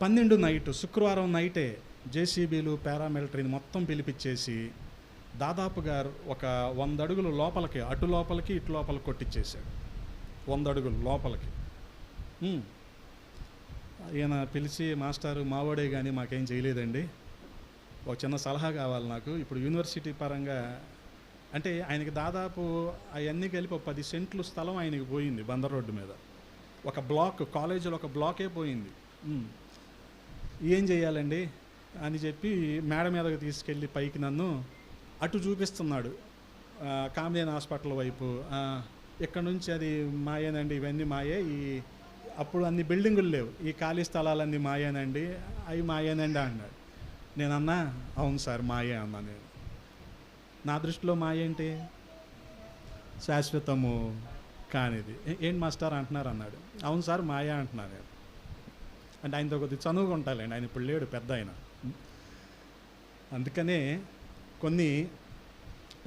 12 నైటు, శుక్రవారం నైటే జేసీబీలు, పారామిలిటరీని మొత్తం పిలిపించేసి దాదాపుగా ఒక 100 అడుగులు లోపలికి, అటు లోపలికి ఇటు లోపలికి కొట్టించేశాడు. 100 అడుగులు లోపలికి. ఈయన పిలిచి, మాస్టారు మావాడే కానీ మాకేం చేయలేదండి, ఒక చిన్న సలహా కావాలి నాకు. ఇప్పుడు యూనివర్సిటీ పరంగా అంటే ఆయనకి దాదాపు అవన్నీ కలిపి 10 సెంట్లు స్థలం ఆయనకి పోయింది బందర్ రోడ్డు మీద. ఒక బ్లాక్, కాలేజీలో ఒక బ్లాకే పోయింది. ఏం చేయాలండి అని చెప్పి మేడ మీదకి తీసుకెళ్ళి పైకి నన్ను అటు చూపిస్తున్నాడు, కామినేని హాస్పిటల్ వైపు. ఇక్కడ నుంచి అది మాయేనండి, ఇవన్నీ మాయే, ఈ అప్పుడు అన్ని బిల్డింగులు లేవు, ఈ ఖాళీ స్థలాలన్నీ మాయేనండి, అవి మాయేనండి అన్నాడు. నేనన్నా అవును సార్ మాయే అన్నా. నేను నా దృష్టిలో మాయ ఏంటి? శాశ్వతము కానిది. ఏంటి మాస్టర్ అంటున్నారు అన్నాడు. అవును సార్ మాయ అంటున్నా నేను. అంటే ఆయనతో కొద్దిగా చనువుగా ఉంటాలండి, ఆయన ఇప్పుడు లేడు, పెద్ద ఆయన. అందుకనే కొన్ని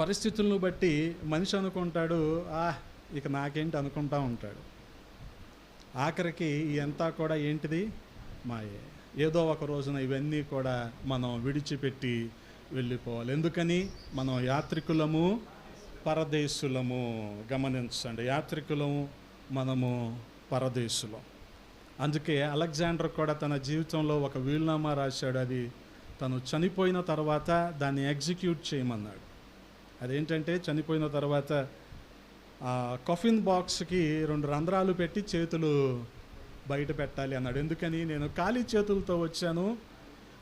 పరిస్థితులను బట్టి మనిషి అనుకుంటాడు, ఇక నాకేంటి అనుకుంటా ఉంటాడు. ఆఖరికి ఇదంతా కూడా ఏంటిది? మాయే. ఏదో ఒక రోజున ఇవన్నీ కూడా మనం విడిచిపెట్టి వెళ్ళిపోవాలి. ఎందుకని? మనం యాత్రికులము, పరదేశులము. గమనించండి, యాత్రికులము, మనము పరదేశులం. అందుకే అలెగ్జాండర్ కూడా తన జీవితంలో ఒక వీలునామా రాశాడు. అది తను చనిపోయిన తర్వాత దాన్ని ఎగ్జిక్యూట్ చేయమన్నాడు. అదేంటంటే చనిపోయిన తర్వాత కఫిన్ బాక్స్కి 2 రంధ్రాలు పెట్టి చేతులు బయట పెట్టాలి అన్నాడు. ఎందుకని? నేను ఖాళీ చేతులతో వచ్చాను,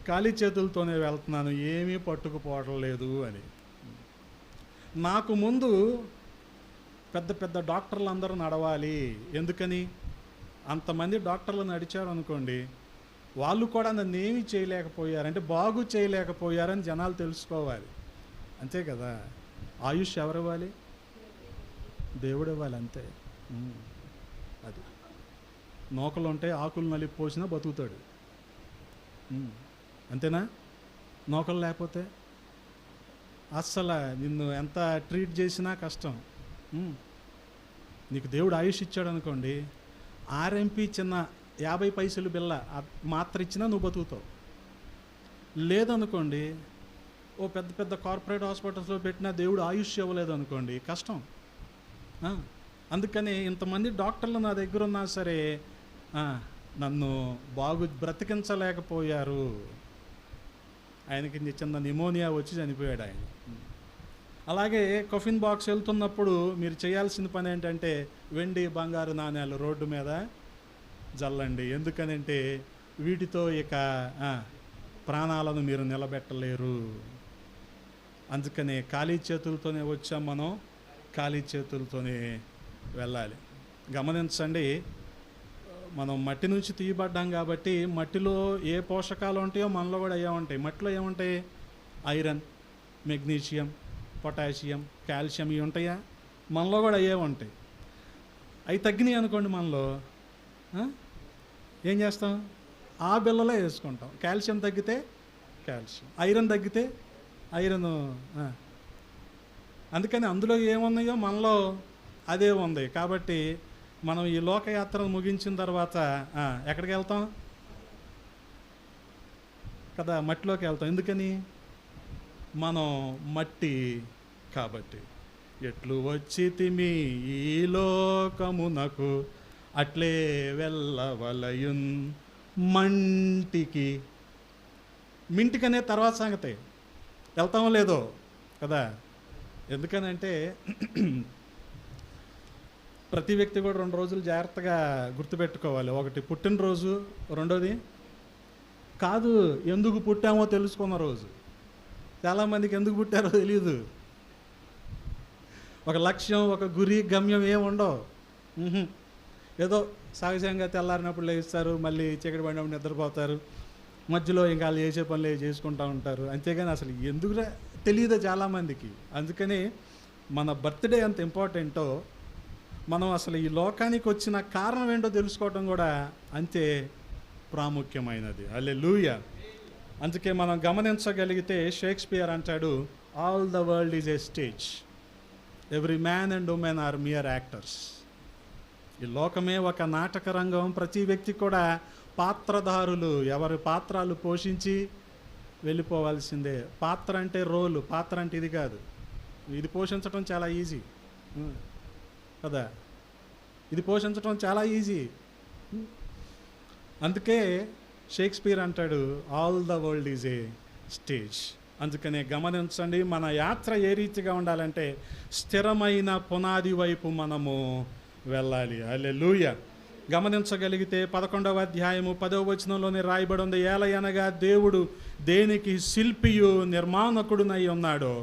ఖాళీ చేతులతోనే వెళ్తున్నాను, ఏమీ పట్టుకుపోవడం లేదు అని. నాకు ముందు పెద్ద పెద్ద డాక్టర్లు అందరూ నడవాలి. ఎందుకని? అంతమంది డాక్టర్లు నడిచారు అనుకోండి, వాళ్ళు కూడా నన్ను ఏమీ చేయలేకపోయారంటే బాగు చేయలేకపోయారని జనాలు తెలుసుకోవాలి. అంతే కదా. ఆయుష్ ఎవరు ఇవ్వాలి? దేవుడు ఇవ్వాలి, అంతే. అది నూకలు ఉంటే ఆకులు నలిపి పోసినా బతుకుతాడు. అంతేనా? నూకలు లేకపోతే అస్సలు నిన్ను ఎంత ట్రీట్ చేసినా కష్టం. నీకు దేవుడు ఆయుష్ ఇచ్చాడు అనుకోండి, ఆర్ఎంపీ చిన్న 50 పైసలు బిల్ల మాత్ర ఇచ్చినా నువ్వు బతుకుతావు. లేదనుకోండి, ఓ పెద్ద పెద్ద కార్పొరేట్ హాస్పిటల్స్లో పెట్టినా దేవుడు ఆయుష్ ఇవ్వలేదు అనుకోండి, కష్టం. అందుకని ఇంతమంది డాక్టర్లు నా దగ్గర ఉన్నా సరే నన్ను బ్రతికించలేకపోయారు. ఆయనకి చిన్న నిమోనియా వచ్చి చనిపోయాడు ఆయన. అలాగే కొఫిన్ బాక్స్ వెళ్తున్నప్పుడు మీరు చేయాల్సిన పని ఏంటంటే వెండి బంగారు నాణ్యాలు రోడ్డు మీద జల్లండి. ఎందుకనంటే వీటితో ఇక ప్రాణాలను మీరు నిలబెట్టలేరు. అందుకనే ఖాళీ చేతులతోనే వచ్చాం, మనం ఖాళీ చేతులతోనే వెళ్ళాలి. గమనించండి, మనం మట్టి నుంచి తీయబడ్డాం కాబట్టి మట్టిలో ఏ పోషకాలు ఉంటాయో మనలో కూడా అయ్యే ఉంటాయి. మట్టిలో ఏముంటాయి? ఐరన్, మెగ్నీషియం, పొటాషియం, కాల్షియం ఇవి ఉంటాయా? మనలో కూడా అయ్యే ఉంటాయి. అవి తగ్గినాయి అనుకోండి, మనలో ఏం చేస్తాం? ఆ బిళ్ళలో వేసుకుంటాం. కాల్షియం తగ్గితే కాల్షియం, ఐరన్ తగ్గితే ఐరన్. అందుకని అందులో ఏమున్నాయో మనలో అదే ఉంది. కాబట్టి మనం ఈ లోకయాత్రను ముగించిన తర్వాత ఎక్కడికి వెళ్తాం కదా? మట్టిలోకి వెళ్తాం. ఎందుకని? మనం మట్టి కాబట్టి. ఎట్లు వచ్చితిమి ఈ లోకమునకు అట్లే వెళ్ళవలయున్ మంటికి. మింటికనే తర్వాత సంగతి, వెళ్తామో లేదో కదా. ఎందుకనంటే ప్రతి వ్యక్తి కూడా 2 రోజులు జాగ్రత్తగా గుర్తుపెట్టుకోవాలి. ఒకటి పుట్టినరోజు, రెండోది కాదు ఎందుకు పుట్టామో తెలుసుకున్న రోజు. చాలామందికి ఎందుకు పుట్టారో తెలియదు. ఒక లక్ష్యం, ఒక గురి, గమ్యం ఏమి ఉండవు. ఏదో సహజంగా తెల్లారినప్పుడు లేస్తారు, మళ్ళీ చీకటి పడినప్పుడు నిద్రపోతారు, మధ్యలో ఇంకా వాళ్ళు చేసే పనులు చేసుకుంటూ ఉంటారు. అంతేగాని అసలు ఎందుకు తెలియదు చాలామందికి. అందుకని మన బర్త్డే అంత ఇంపార్టెంటో, మనం అసలు ఈ లోకానికి వచ్చిన కారణం ఏంటో తెలుసుకోవటం కూడా అంతే ప్రాముఖ్యమైనది. హల్లెలూయా. అందుకే మనం గమనించగలిగితే షేక్స్పియర్ అంటాడు, all the world is a stage, every man and women are mere actors. ఈ లోకమే ఒక నాటక రంగం. ప్రతి వ్యక్తి కూడా పాత్రధారులు, ఎవరి పాత్రలు పోషించి వెళ్ళిపోవాల్సిందే. పాత్ర అంటే రోలు, పాత్ర అంటే ఇది కాదు. ఇది పోషించడం చాలా ఈజీ కదా, ఇది పోషించడం చాలా ఈజీ. అందుకే షేక్స్పియర్ అంటాడు, all the world is a stage. అందుకనే గమనించండి, మన యాత్ర ఏ రీతిగా ఉండాలంటే స్థిరమైన పునాది వైపు మనము వెళ్ళాలి. హల్లెలూయా. గమనించగలిగితే 11వ అధ్యాయము 10వ వచనంలోనే రాయబడి ఉంది, ఏలయనగా దేవుడు దేనికి శిల్పియు నిర్మాణకుడునై ఉన్నాడో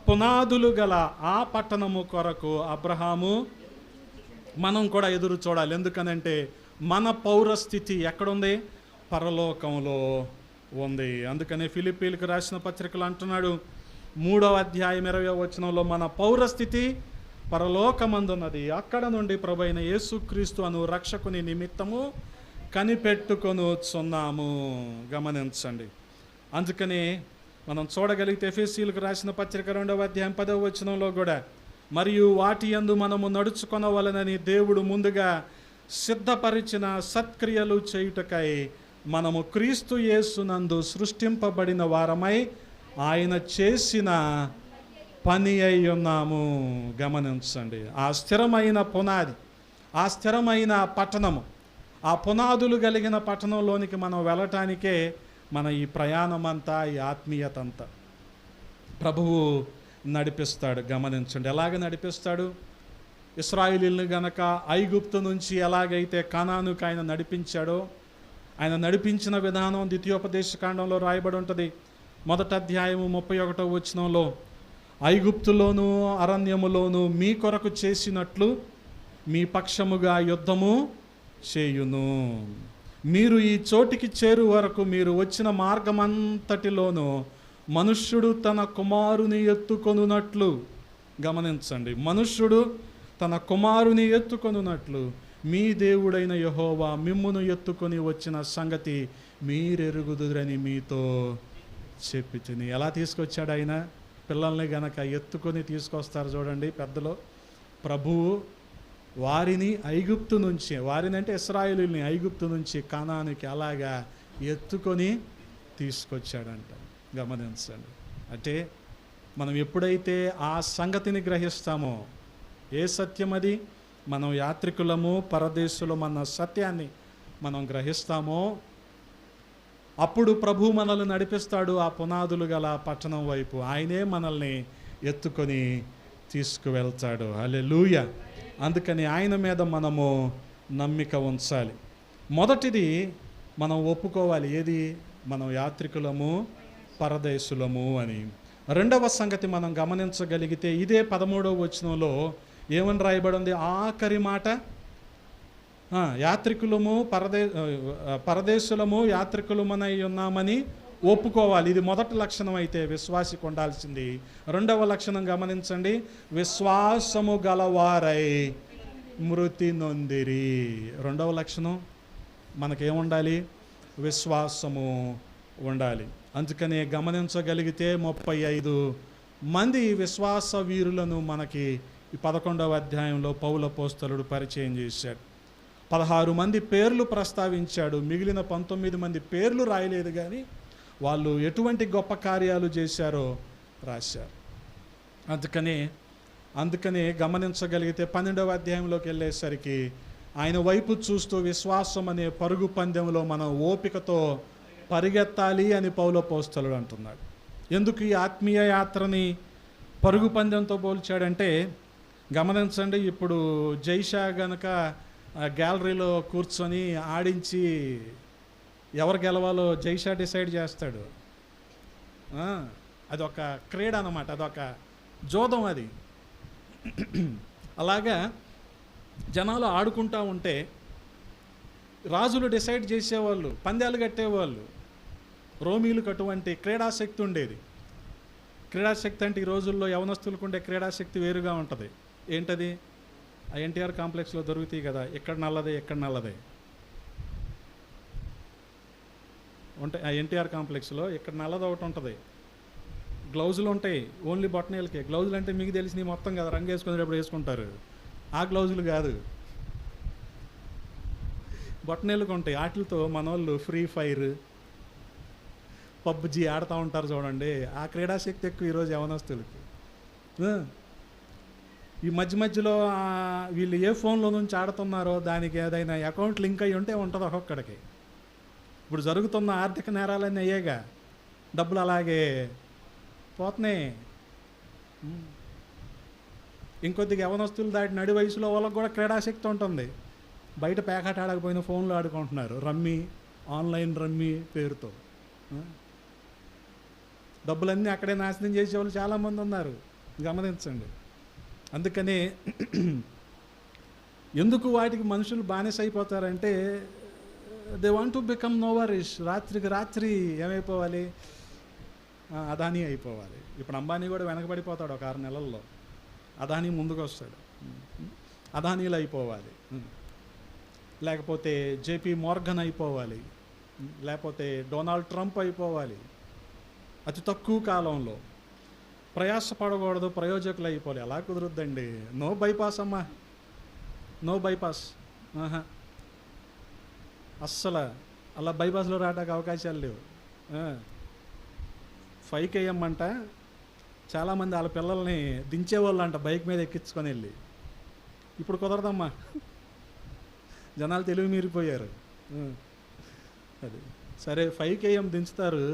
పునాదులు గల ఆ పట్టణము కొరకు అబ్రహాము మనం కూడా ఎదురు చూడాలి. ఎందుకనంటే మన పౌరస్థితి ఎక్కడుంది? పరలోకంలో ఉంది. అందుకనే ఫిలిప్పీలకు రాసిన పత్రికలు అంటున్నాడు 3వ అధ్యాయం 20వ వచనంలో, మన పౌరస్థితి పరలోకమందున్నది, అక్కడ నుండి ప్రభువైన యేసుక్రీస్తు అను రక్షకుని నిమిత్తము కనిపెట్టుకొనుచున్నాము. గమనించండి. అందుకని మనం చూడగలిగితే ఎఫెసీయులకు రాసిన పత్రిక 2వ అధ్యాయం 10వ వచనంలో కూడా, మరియు వాటి యందు మనము నడుచుకొనవలనని దేవుడు ముందుగా సిద్ధపరిచిన సత్క్రియలు చేయుటకై మనము క్రీస్తు యేసునందు సృష్టింపబడిన వారమై ఆయన చేసిన పని అయి ఉన్నాము. గమనించండి. ఆ స్థిరమైన పునాది, ఆ స్థిరమైన పట్టణము, ఆ పునాదులు కలిగిన పట్టణంలోనికి మనం వెళ్ళటానికే మన ఈ ప్రయాణం అంతా, ఈ ఆత్మీయత అంతా ప్రభువు నడిపిస్తాడు. గమనించండి ఎలాగ నడిపిస్తాడు. ఇశ్రాయేలీయులను గనక ఐగుప్తు నుంచి ఎలాగైతే కనానుకు ఆయన నడిపించాడో, ఆయన నడిపించిన విధానం ద్వితీయోపదేశకాండంలో రాయబడి ఉంటుంది. 1వ అధ్యాయము 31వ వచనంలో, ఐగుప్తులోను అరణ్యములోను మీ కొరకు చేసినట్లు మీ పక్షముగా యుద్ధము చేయును. మీరు ఈ చోటికి చేరు వరకు మీరు వచ్చిన మార్గమంతటిలోనూ మనుష్యుడు తన కుమారుని ఎత్తుకొనున్నట్లు. గమనించండి, మనుష్యుడు తన కుమారుని ఎత్తుకొనున్నట్లు మీ దేవుడైన యెహోవా మిమ్మును ఎత్తుకొని వచ్చిన సంగతి మీరెరుగుదురని మీతో చెప్పి తిని. ఎలా తీసుకొచ్చాడు ఆయన? పిల్లల్ని గనక ఎత్తుకొని తీసుకొస్తారు చూడండి పెద్దలు. ప్రభువు వారిని ఐగుప్తు నుంచి, వారిని అంటే ఇశ్రాయేలుని ఐగుప్తు నుంచి కానానికి అలాగా ఎత్తుకొని తీసుకొచ్చాడంట. గమనించండి. అంటే మనం ఎప్పుడైతే ఆ సంగతిని గ్రహిస్తామో, ఏ సత్యం అది? మనం యాత్రికులము పరదేశులము అన్న సత్యాన్ని మనం గ్రహిస్తామో అప్పుడు ప్రభు మనల్ని నడిపిస్తాడు ఆ పునాదులు గల పట్టణం వైపు. ఆయనే మనల్ని ఎత్తుకొని తీసుకువెళ్తాడు. హల్లెలూయా. అందుకని ఆయన మీద మనము నమ్మిక ఉంచాలి. మొదటిది మనం ఒప్పుకోవాలి, ఏది? మనం యాత్రికులము పరదేశులము అని. రెండవ సంగతి మనం గమనించగలిగితే ఇదే 13వ వచనంలో ఏమని రాయబడి ఉంది? ఆఖరి మాట, యాత్రికులము పరదేశులము యాత్రికులమనై ఉన్నామని ఒప్పుకోవాలి. ఇది మొదటి లక్షణం అయితే విశ్వాసికి ఉండాల్సింది. రెండవ లక్షణం గమనించండి, విశ్వాసము గలవారై మృతి నొందిరి. రెండవ లక్షణం మనకేముండాలి? విశ్వాసము ఉండాలి. అందుకనే గమనించగలిగితే 35 మంది విశ్వాస వీరులను మనకి ఈ 11వ అధ్యాయంలో పౌలు అపోస్తలుడు పరిచయం చేశాడు. 16 మంది పేర్లు ప్రస్తావించాడు, మిగిలిన 19 మంది పేర్లు రాయలేదు, కానీ వాళ్ళు ఎటువంటి గొప్ప కార్యాలు చేశారో రాశారు. అందుకనే గమనించగలిగితే 12వ అధ్యాయంలోకి వెళ్ళేసరికి ఆయన వైపు చూస్తూ విశ్వాసం అనే పరుగు పందెంలో మనం ఓపికతో పరిగెత్తాలి అని పౌలు అపోస్తలుడు అంటున్నాడు. ఎందుకు ఈ ఆత్మీయ యాత్రని పరుగు పందెంతో పోల్చాడంటే, గమనించండి, ఇప్పుడు జైషా గనక గ్యాలరీలో కూర్చొని ఆడించి ఎవరు గెలవాలో జైషా డిసైడ్ చేస్తాడు. అదొక క్రీడ అన్నమాట, అదొక జోదం అది. అలాగా జనాలు ఆడుకుంటూ ఉంటే రాజులు డిసైడ్ చేసేవాళ్ళు, పందాలు కట్టేవాళ్ళు. రోమీలకు అటువంటి క్రీడాశక్తి ఉండేది. క్రీడాశక్తి అంటే ఈ రోజుల్లో యవనస్తులకు ఉండే క్రీడాశక్తి వేరుగా ఉంటుంది. ఏంటది? ఆ ఎన్టీఆర్ కాంప్లెక్స్లో దొరుకుతాయి కదా, ఎక్కడ నల్లదే ఎక్కడ నల్లదే ఉంటాయి. ఆ ఎన్టీఆర్ కాంప్లెక్స్లో ఇక్కడ నల్లది ఒకటి ఉంటుంది. గ్లౌజులు ఉంటాయి, ఓన్లీ బొట్టనేలకే. గ్లౌజులు అంటే మీకు తెలిసినవి మొత్తం కదా, రంగు వేసుకునేటప్పుడు వేసుకుంటారు. ఆ గ్లౌజులు కాదు, బొట్టనేలకు ఉంటాయి. వాటితో మన వాళ్ళు ఫ్రీ ఫైర్, పబ్జీ ఆడుతూ ఉంటారు చూడండి. ఆ క్రీడాశక్తి ఎక్కువ ఈరోజు యవనస్తులకి. ఈ మధ్యలో వీళ్ళు ఏ ఫోన్లో నుంచి ఆడుతున్నారో దానికి ఏదైనా అకౌంట్ లింక్ అయ్యి ఉంటే ఉంటుంది ఒక్కొక్కడికి. ఇప్పుడు జరుగుతున్న ఆర్థిక నేరాలన్నీ అయ్యేగా, డబ్బులు అలాగే పోతున్నాయి. ఇంకొద్దిగా యవనస్తులు దాటి నడి వయసులో వాళ్ళకి కూడా క్రీడాశక్తి ఉంటుంది. బయట పేకాట ఆడకపోయినా ఫోన్లో ఆడుకుంటున్నారు, రమ్మీ, ఆన్లైన్ రమ్మీ పేరుతో. డబ్బులన్నీ అక్కడే నాశనం చేసేవాళ్ళు చాలామంది ఉన్నారు, గమనించండి. అందుకని ఎందుకు వాటికి మనుషులు బానిస అయిపోతారంటే, దే వాంట్ టు బికమ్ నోవరిష్. రాత్రికి రాత్రి ఏమైపోవాలి? అదానీ అయిపోవాలి. ఇప్పుడు అంబానీ కూడా వెనకబడిపోతాడు ఒక 6 నెలల్లో. అదానీ ముందుకు వస్తాడు. అదానీలు అయిపోవాలి, లేకపోతే జేపీ మోర్గన్ అయిపోవాలి, లేకపోతే డొనాల్డ్ ట్రంప్ అయిపోవాలి. అతి తక్కువ కాలంలో ప్రయాసపడకూడదు, ప్రయోజకులు అయిపోవాలి. ఎలా కుదురుద్దండి? నో బైపాస్ అమ్మా, నో బైపాస్. అస్సలు అలా బైపాస్లో రావడానికి అవకాశాలు లేవు. 5 km అంట. చాలామంది వాళ్ళ పిల్లల్ని దించేవాళ్ళు అంట బైక్ మీద ఎక్కించుకొని వెళ్ళి. ఇప్పుడు కుదరదమ్మా, జనాలు తెలివి మీరిపోయారు. అది సరే, 5 km దించుతారు,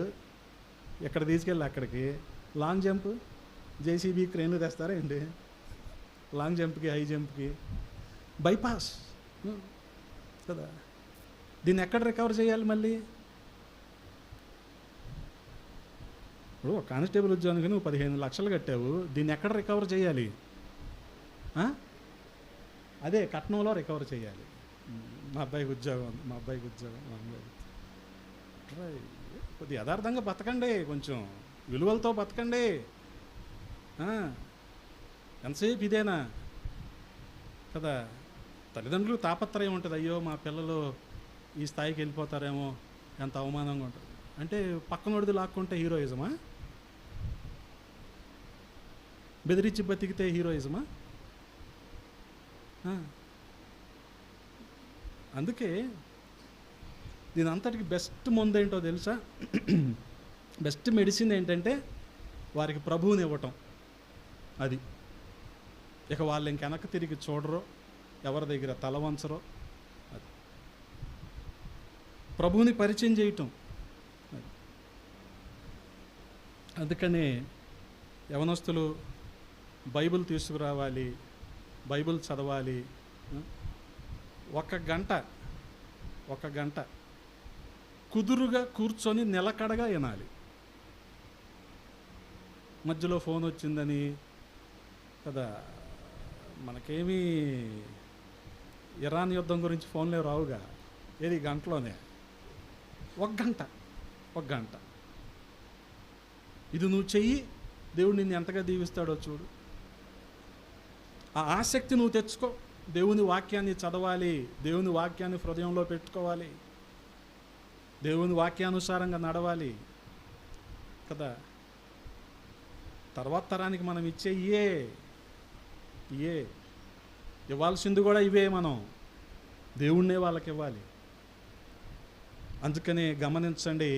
ఎక్కడ తీసుకెళ్ళి అక్కడికి. లాంగ్ జంప్ జేసీబీ క్రేన్లు తెస్తారా ఏంటి? లాంగ్ జంప్కి, హై జంప్కి బైపాస్ కదా. దీన్ని ఎక్కడ రికవర్ చేయాలి మళ్ళీ? ఇప్పుడు కానిస్టేబుల్ ఉద్యోగానికి నువ్వు 15 లక్షలు కట్టావు, దీన్ని ఎక్కడ రికవర్ చేయాలి? అదే కట్నంలో రికవర్ చేయాలి. మా అబ్బాయికి ఉద్యోగం, మా అబ్బాయికి కొద్ది యథార్థంగా బతకండి, కొంచెం విలువలతో బతకండి. ఎంతసేపు ఇదేనా? కదా. తల్లిదండ్రులకు తాపత్రయం ఉంటుంది, అయ్యో మా పిల్లలు ఈ స్థాయికి వెళ్ళిపోతారేమో, ఎంత అవమానంగా ఉంటుంది. అంటే పక్కనోడిది లాక్కుంటే హీరోయిజమా? బెదిరించి బతికితే హీరోయిజమా? అందుకే దీని అంతటికి బెస్ట్ మందు ఏంటో తెలుసా? బెస్ట్ మెడిసిన్ ఏంటంటే వారికి ప్రభువుని ఇవ్వటం. అది ఇక వాళ్ళు ఇంకెనక తిరిగి చూడరు, ఎవరి దగ్గర తల వంచరో. అది ప్రభువుని పరిచయం చేయటం. అందుకనే యవనస్తులు బైబిల్ తీసుకురావాలి, బైబిల్ చదవాలి. ఒక గంట కుదురుగా కూర్చొని నిలకడగా వినాలి. మధ్యలో ఫోన్ వచ్చిందని కదా, మనకేమీ ఇరాన్ యుద్ధం గురించి ఫోన్లే రావుగా, ఏది గంటలోనే. ఒక గంట ఇది నువ్వు చెయ్యి, దేవుడు నిన్ను ఎంతగా దీవిస్తాడో చూడు. ఆ ఆసక్తి నువ్వు తెచ్చుకో. దేవుని వాక్యాన్ని చదవాలి, దేవుని వాక్యాన్ని హృదయంలో పెట్టుకోవాలి, దేవుని వాక్యానుసారంగా నడవాలి కదా. తర్వాత తరానికి మనం ఇచ్చే ఇవే ఇవ్వాల్సింది కూడా ఇవే. మనం దేవుణ్ణే వాళ్ళకి ఇవ్వాలి. అందుకని గమనించండి,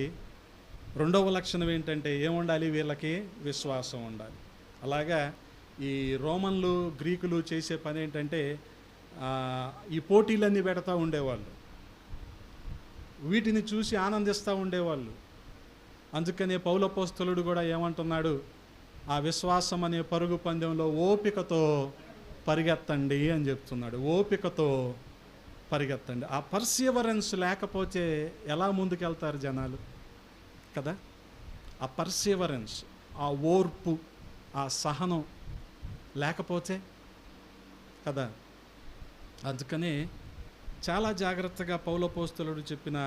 రెండవ లక్షణం ఏంటంటే ఏముండాలి? వీళ్ళకి విశ్వాసం ఉండాలి. అలాగా ఈ రోమన్లు, గ్రీకులు చేసే పని ఏంటంటే ఈ పోటీలన్నీ పెడతా ఉండేవాళ్ళు, వీటిని చూసి ఆనందిస్తూ ఉండేవాళ్ళు. అందుకనే పౌలపోస్తలుడు కూడా ఏమంటున్నాడు? ఆ విశ్వాసం అనే పరుగు పందెంలో ఓపికతో పరిగెత్తండి అని చెప్తున్నాడు. ఓపికతో పరిగెత్తండి. ఆ పర్సివరెన్స్ లేకపోతే ఎలా ముందుకెళ్తారు జనాలు కదా. ఆ పర్సివరెన్స్, ఆ ఓర్పు, ఆ సహనం లేకపోతే కదా. అందుకనే చాలా జాగ్రత్తగా పౌలపోస్తలుడు చెప్పిన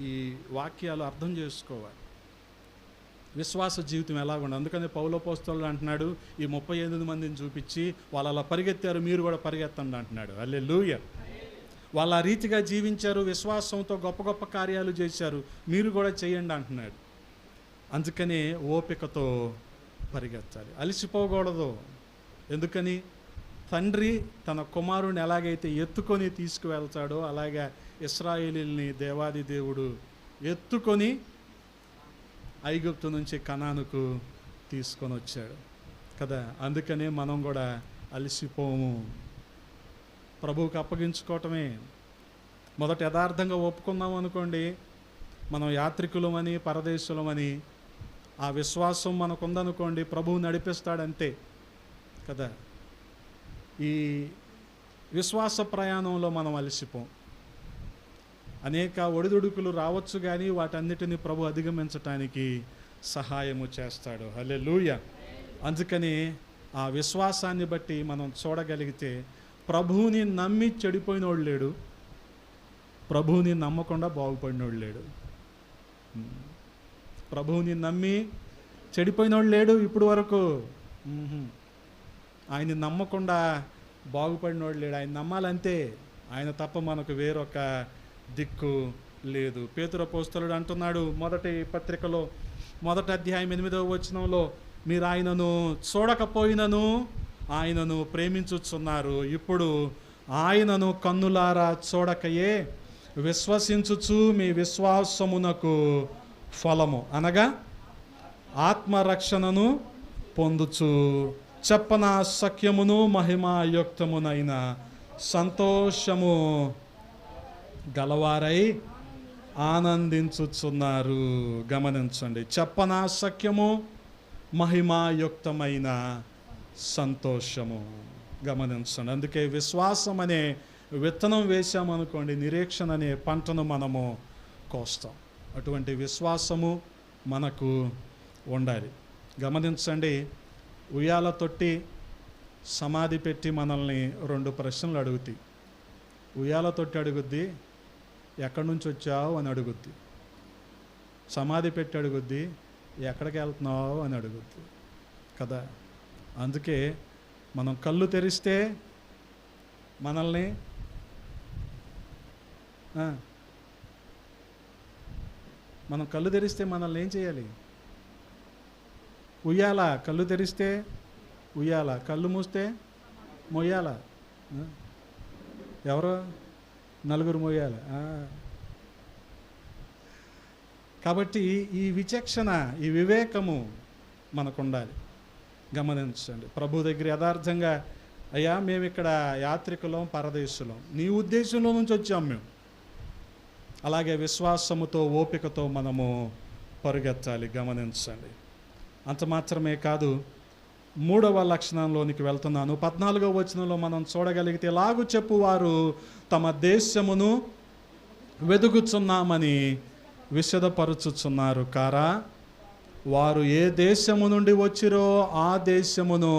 ఈ వాక్యాలు అర్థం చేసుకోవాలి. విశ్వాస జీవితం ఎలాగుండదు. అందుకని పౌలపోస్తలుడు అంటున్నాడు, ఈ 38 మందిని చూపించి వాళ్ళు అలా పరిగెత్తారు, మీరు కూడా పరిగెత్తండి అంటున్నాడు. హల్లెలూయా. వాళ్ళు ఆ రీతిగా జీవించారు, విశ్వాసంతో గొప్ప గొప్ప కార్యాలు చేశారు, మీరు కూడా చేయండి అంటున్నాడు. అందుకని ఓపికతో పరిగెత్తాలి, అలసిపోకూడదు. ఎందుకని? తండ్రి తన కుమారుని ఎలాగైతే ఎత్తుకొని తీసుకువెళ్తాడో అలాగే ఇశ్రాయేలీల్ని దేవాది దేవుడు ఎత్తుకొని ఐగుప్తు నుంచి కనానుకు తీసుకొని వచ్చాడు కదా. అందుకనే మనం కూడా అలసిపోము, ప్రభువుకి అప్పగించుకోవటమే. మొదట యథార్థంగా ఒప్పుకున్నాం అనుకోండి, మనం యాత్రికులమని, పరదేశులమని. ఆ విశ్వాసం మనకుందనుకోండి, ప్రభువు నడిపిస్తాడంతే కదా. ఈ విశ్వాస ప్రయాణంలో మనం అలసిపోం. అనేక ఒడిదుడుకులు రావచ్చు, కానీ వాటన్నిటిని ప్రభు అధిగమించటానికి సహాయము చేస్తాడు. హల్లెలూయా. అందుకని ఆ విశ్వాసాన్ని బట్టి మనం చూడగలిగితే, ప్రభువుని నమ్మి చెడిపోయినోడు లేడు, ప్రభువుని నమ్మకుండా బాగుపడినోడు లేడు. ప్రభువుని నమ్మి చెడిపోయినోడు లేడు ఇప్పుడు వరకు. ఆయన్ని నమ్మకుండా బాగుపడినోడు లేడు. ఆయన నమ్మాలంతే, ఆయన తప్ప మనకు వేరొక దిక్కు లేదు. పేతురు అపోస్తలుడు అంటున్నాడు మొదటి పత్రికలో 1వ అధ్యాయం 8వ వచనంలో, మీరు ఆయనను చూడకపోయినను ఆయనను ప్రేమించుచున్నారు, ఇప్పుడు ఆయనను కన్నులారా చూడకయే విశ్వసించుచు మీ విశ్వాసమునకు ఫలము అనగా ఆత్మరక్షణను పొందుచు చెప్పన సఖ్యమును మహిమాయుక్తమునైన సంతోషము గలవారై ఆనందించుచున్నారు. గమనించండి, చెప్పన సఖ్యము, మహిమాయుక్తమైన సంతోషము. గమనించండి. అందుకే విశ్వాసం అనే విత్తనం వేసామనుకోండి, నిరీక్షణ అనే పంటను మనము కోస్తాం. అటువంటి విశ్వాసము మనకు ఉండాలి. గమనించండి, ఉయ్యాల తొట్టి సమాధి పెట్టి మనల్ని 2 ప్రశ్నలు అడుగుతాయి. ఉయ్యాల తొట్టి అడుగుద్ది, ఎక్కడి నుంచి వచ్చావు అని అడుగుద్ది. సమాధి పెట్టి అడుగుద్ది, ఎక్కడికి వెళ్తున్నావు అని అడుగుద్ది కదా. అందుకే మనం కళ్ళు తెరిస్తే మనల్ని మనం కళ్ళు తెరిస్తే మనల్ని ఏం చేయాలి? ఉయ్యాల. కళ్ళు తెరిస్తే ఉయ్యాల, కళ్ళు మూస్తే మొయ్యాల. ఎవరు? నలుగురు మొయ్యాల. కాబట్టి ఈ విచక్షణ, ఈ వివేకము మనకు ఉండాలి. గమనించండి. ప్రభు దగ్గర యథార్థంగా, అయ్యా మేము ఇక్కడ యాత్రికులం, పరదేశులం, నీ ఉద్దేశంలో నుంచి వచ్చాం మేము. అలాగే విశ్వాసముతో, ఓపికతో మనము పరుగెత్తాలి. గమనించండి. అంత మాత్రమే కాదు, 3వ లక్షణంలోనికి వెళ్తున్నాను. 14వ వచనంలో మనం చూడగలిగితే, ఎలాగూ చెప్పువారు తమ దేశమును వెదుకుచున్నామని విశదపరుచుచున్నారు కారా, వారు ఏ దేశము నుండి వచ్చిరో ఆ దేశమును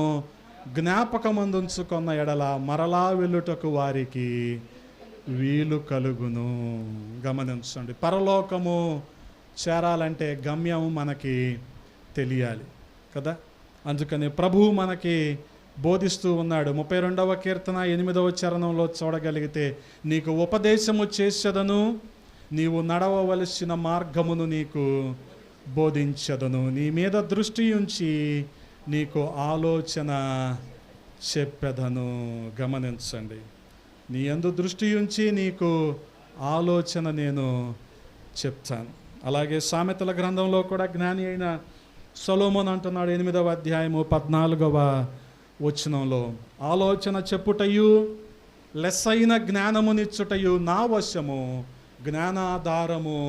జ్ఞాపకమందుంచుకున్న ఎడల మరలా వెళ్ళుటకు వారికి వీలు కలుగును. గమనించండి. పరలోకము చేరాలంటే గమ్యం మనకి తెలియాలి కదా. అందుకని ప్రభువు మనకి బోధిస్తూ ఉన్నాడు. 32వ కీర్తన 8వ చరణంలో చూడగలిగితే, నీకు ఉపదేశము చేసేదను, నీవు నడవవలసిన మార్గమును నీకు బోధించదను, నీ మీద దృష్టి ఉంచి నీకు ఆలోచన చెప్పెదను. గమనించండి. నీ యందు దృష్టి ఉంచి నీకు ఆలోచన నేను చెప్తాను. అలాగే సామెతల గ్రంథంలో కూడా జ్ఞాని అయిన సొలొమోను అంటున్నాడు, 8వ అధ్యాయము 14వ వచనంలో, ఆలోచన చెప్పుటయు లెస్సైన జ్ఞానమునిచ్చుటయు నా వశము, జ్ఞానాధారము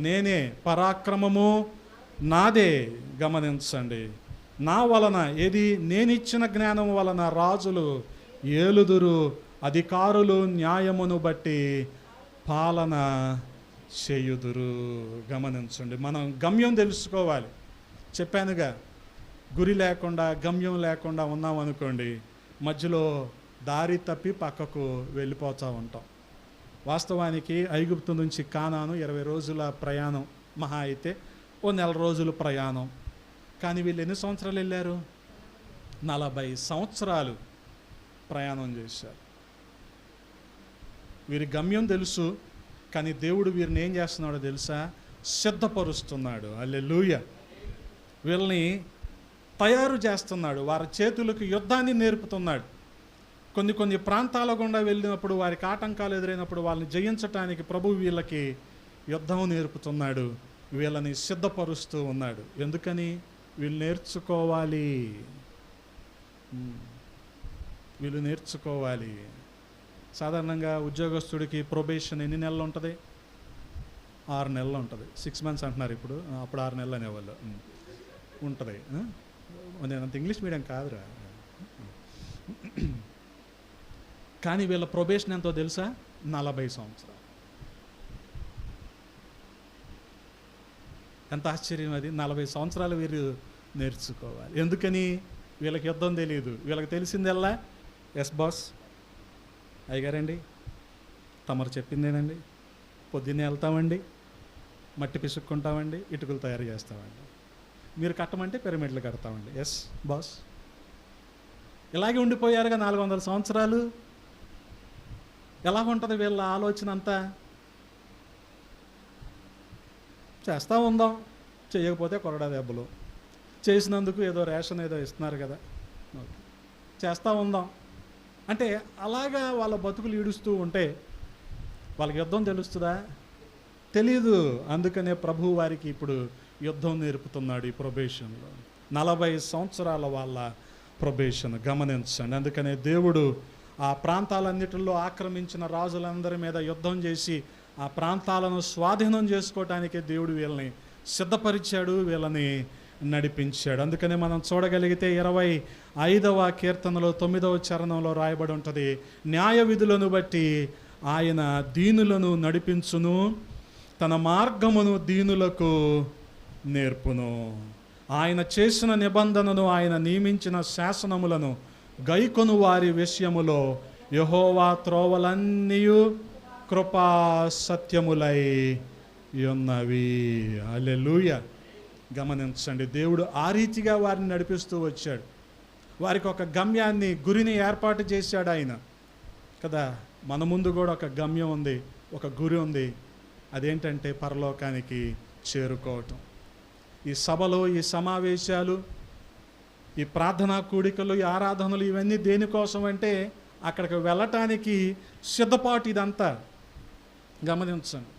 నేనే, పరాక్రమము నాదే. గమనించండి. నా వలన, ఏది నేనిచ్చిన జ్ఞానం వలన రాజులు ఏలుదురు, అధికారులు న్యాయమును బట్టి పాలన చేయుదురు. గమనించండి. మనం గమ్యం తెలుసుకోవాలి. చెప్పానుగా, గురి లేకుండా, గమ్యం లేకుండా ఉన్నాం అనుకోండి, మధ్యలో దారి తప్పి పక్కకు వెళ్ళిపోతూ ఉంటాం. వాస్తవానికి ఐగుప్తు నుంచి కానాను 20 రోజుల ప్రయాణం, మహా అయితే ఓ 1 నెల రోజుల ప్రయాణం. కానీ వీళ్ళు ఎన్ని సంవత్సరాలు వెళ్ళారు? 40 సంవత్సరాలు ప్రయాణం చేశారు. వీరి గమ్యం తెలుసు, కానీ దేవుడు వీరిని ఏం చేస్తున్నాడో తెలుసా? సిద్ధపరుస్తున్నాడు. హల్లెలూయా. వీళ్ళని తయారు చేస్తున్నాడు. వారి చేతులకు యుద్ధాన్ని నేర్పుతున్నాడు. కొన్ని ప్రాంతాల గుండా వెళ్ళినప్పుడు, వారికి ఆటంకాలు ఎదురైనప్పుడు వాళ్ళని జయించటానికి ప్రభు వీళ్ళకి యుద్ధం నేర్పుతున్నాడు. వీళ్ళని సిద్ధపరుస్తూ ఉన్నాడు. ఎందుకని? వీళ్ళు నేర్చుకోవాలి. వీళ్ళు నేర్చుకోవాలి. సాధారణంగా ఉద్యోగస్తుడికి ప్రొబేషన్ ఎన్ని నెలలు ఉంటుంది? 6 నెలలు ఉంటుంది. 6 months అంటున్నారు ఇప్పుడు, అప్పుడు 6 నెలలు అనేవాళ్ళు ఉంటుంది. నేను అంత ఇంగ్లీష్ మీడియం కాదురా. కానీ వీళ్ళ ప్రొబేషన్ ఎంతో తెలుసా? 40 సంవత్సరాలు. ఎంత ఆశ్చర్యం అది! 40 సంవత్సరాలు వీరు నేర్చుకోవాలి. ఎందుకని? వీళ్ళకి యుద్ధం తెలియదు. వీళ్ళకి తెలిసిందల్లా, ఎస్ బాస్, అయ్యగారండి, తమరు చెప్పిందేనండి, పొద్దున్నే వెళ్తామండి, మట్టి పిసుక్కుంటామండి, ఇటుకలు తయారు చేస్తామండి, మీరు కట్టమంటే పిరమిడ్లు కడతామండి, ఎస్ బాస్. ఇలాగే ఉండిపోయారుగా 400 సంవత్సరాలు. ఎలా ఉంటుంది వీళ్ళ ఆలోచన అంతా? చేస్తూ ఉందాం, చేయకపోతే కొరడా దెబ్బలు, చేసినందుకు ఏదో రేషన్ ఏదో ఇస్తున్నారు కదా, చేస్తూ ఉందాం అంటే అలాగా వాళ్ళ బతుకులు ఈడుస్తూ ఉంటే వాళ్ళకి యుద్ధం తెలుస్తుందా? తెలీదు. అందుకనే ప్రభు వారికి ఇప్పుడు యుద్ధం నేర్పుతున్నాడు ఈ ప్రొబేషన్లో. 40 సంవత్సరాల వాళ్ళ ప్రొబేషన్. గమనించండి. అందుకనే దేవుడు ఆ ప్రాంతాలన్నిటిలో ఆక్రమించిన రాజులందరి మీద యుద్ధం చేసి ఆ ప్రాంతాలను స్వాధీనం చేసుకోవటానికే దేవుడు వీళ్ళని సిద్ధపరిచాడు, వీళ్ళని నడిపించాడు. అందుకనే మనం చూడగలిగితే 25వ కీర్తనలో 9వ చరణంలో రాయబడి ఉంటుంది, న్యాయ విధులను బట్టి ఆయన దీనులను నడిపించును, తన మార్గమును దీనులకు నేర్పును. ఆయన చేసిన నిబంధనను, ఆయన నియమించిన శాసనములను గైకొను వారి విషయములో యెహోవా త్రోవలన్నీయు కృపా సత్యములై ఉన్నవి. హల్లెలూయా. గమనించండి. దేవుడు ఆ రీతిగా వారిని నడిపిస్తూ వచ్చాడు. వారికి ఒక గమ్యాన్ని, గురిని ఏర్పాటు చేశాడు ఆయన. కదా. మన ముందు కూడా ఒక గమ్యం ఉంది, ఒక గురి ఉంది. అదేంటంటే పరలోకానికి చేరుకోవటం. ఈ సభలు, ఈ సమావేశాలు, ఈ ప్రార్థనా కూడికలు, ఈ ఆరాధనలు, ఇవన్నీ దేనికోసం అంటే అక్కడికి వెళ్ళటానికి సిద్ధపాటు. ఇదంతా గమనించండి,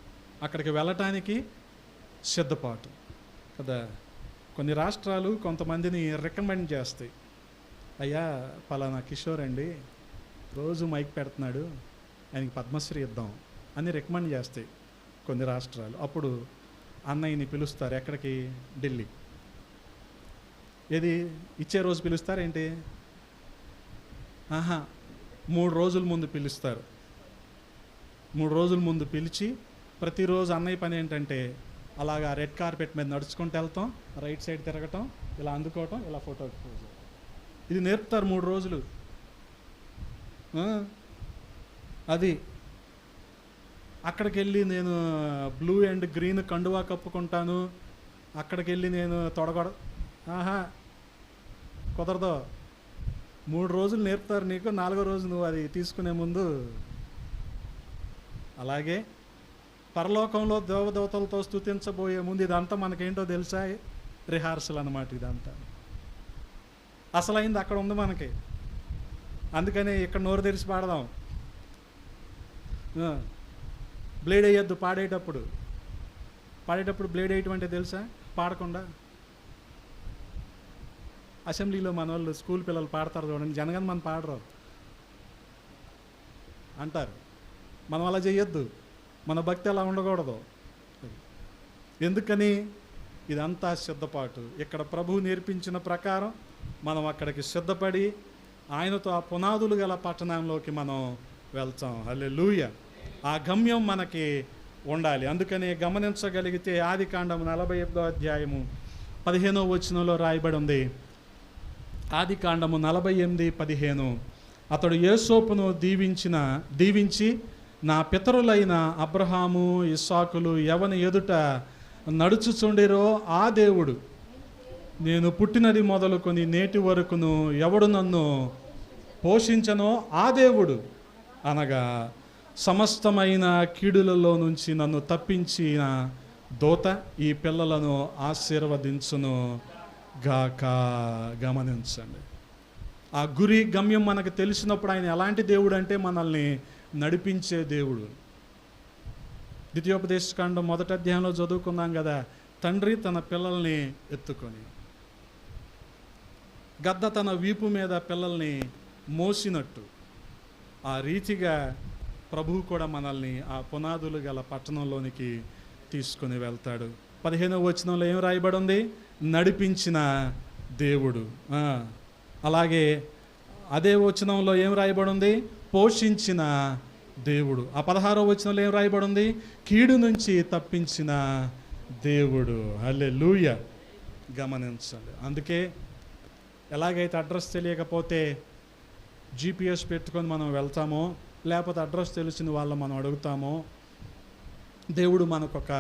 అక్కడికి వెళ్ళటానికి సిద్ధపాటు కదా. కొన్ని రాష్ట్రాలు కొంతమందిని రికమెండ్ చేస్తాయి. అయ్యా పలానా కిషోర్ అండి రోజు మైక్ పెడుతున్నాడు, ఆయనకి పద్మశ్రీ ఇద్దాం అని రికమెండ్ చేస్తాయి కొన్ని రాష్ట్రాలు. అప్పుడు అన్నయ్యని పిలుస్తారు. ఎక్కడికి? ఢిల్లీ. ఏది ఇచ్చే రోజు పిలుస్తారేంటి? 3 రోజుల ముందు పిలుస్తారు. 3 రోజుల ముందు పిలిచి ప్రతిరోజు అన్నయ్య పని ఏంటంటే అలాగా రెడ్ కార్పెట్ మీద నడుచుకుంటూ వెళ్తాం, రైట్ సైడ్ తిరగటం, ఇలా అందుకోవటం, ఇలా ఫోటో. ఇది నేర్పుతారు 3 రోజులు. అది అక్కడికి వెళ్ళి నేను బ్లూ అండ్ గ్రీన్ కండువా కప్పుకుంటాను, అక్కడికి వెళ్ళి నేను తొడగొడ, కుదరదు. 3 రోజులు నేర్పుతారు నీకు, 4వ రోజు నువ్వు అది తీసుకునే ముందు. అలాగే పరలోకంలో దేవదూతలతో స్తుతించబోయే ముందు ఇదంతా మనకేంటో తెలుసా? రిహార్సల్ అన్నమాట. ఇదంతా అసలైంది అక్కడ ఉంది మనకి. అందుకని ఇక్కడ నోరు తెరిచి పాడదాం. బ్లేడ్ వేయొద్దు పాడేటప్పుడు బ్లేడ్ వేయటం అంటే తెలుసా? పాడకుండా. అసెంబ్లీలో మన వాళ్ళు స్కూల్ పిల్లలు పాడతారు చూడండి, జనగణ మన పాడరు అంటారు. మనం అలా చేయొద్దు, మన భక్తి అలా ఉండకూడదు. ఎందుకని? ఇదంతా సిద్ధపాటు. ఇక్కడ ప్రభువు నేర్పించిన ప్రకారం మనం అక్కడికి సిద్ధపడి ఆయనతో ఆ పునాదులు గల పట్టణంలోకి మనం వెళ్తాం. హల్లెలూయా. ఆ గమ్యం మనకి ఉండాలి. అందుకని గమనించగలిగితే ఆదికాండం 48వ అధ్యాయము 15వ వచనంలో రాయబడి ఉంది. ఆదికాండము 48:15, అతడు యోసేపును దీవించి నా పితరులైన అబ్రహాము ఇస్సాకులు ఎవని ఎదుట నడుచుచుండిరో ఆ దేవుడు, నేను పుట్టినది మొదలుకొని నేటి వరకును ఎవడు నన్ను పోషించనో ఆ దేవుడు, అనగా సమస్తమైన కీడులలో నుంచి నన్ను తప్పించిన దూత ఈ పిల్లలను ఆశీర్వదించును గాక. గమనించండి, ఆ గురి గమ్యం మనకు తెలిసినప్పుడు ఆయన ఎలాంటి దేవుడు అంటే మనల్ని నడిపించే దేవుడు. ద్వితీయోపదేశకాండం 1వ అధ్యాయంలో చదువుకున్నాం కదా, తండ్రి తన పిల్లల్ని ఎత్తుకొని, గద్ద తన వీపు మీద పిల్లల్ని మోసినట్టు ఆ రీతిగా ప్రభువు కూడా మనల్ని ఆ పునాదులు గల పట్టణంలోనికి తీసుకుని వెళ్తాడు. 15వ వచనంలో ఏం రాయబడి ఉంది? నడిపించిన దేవుడు. అలాగే అదే వచనంలో ఏం రాయబడి ఉంది? పోషించిన దేవుడు. ఆ 16వ వచనంలో ఏం రాయబడి ఉంది? కీడు నుంచి తప్పించిన దేవుడు. హల్లెలూయా. గమనించండి. అందుకే ఎలాగైతే అడ్రస్ తెలియకపోతే GPS పెట్టుకొని మనం వెళ్తామో, లేకపోతే అడ్రస్ తెలిసిన వాళ్ళని మనం అడుగుతామో, దేవుడు మనకొక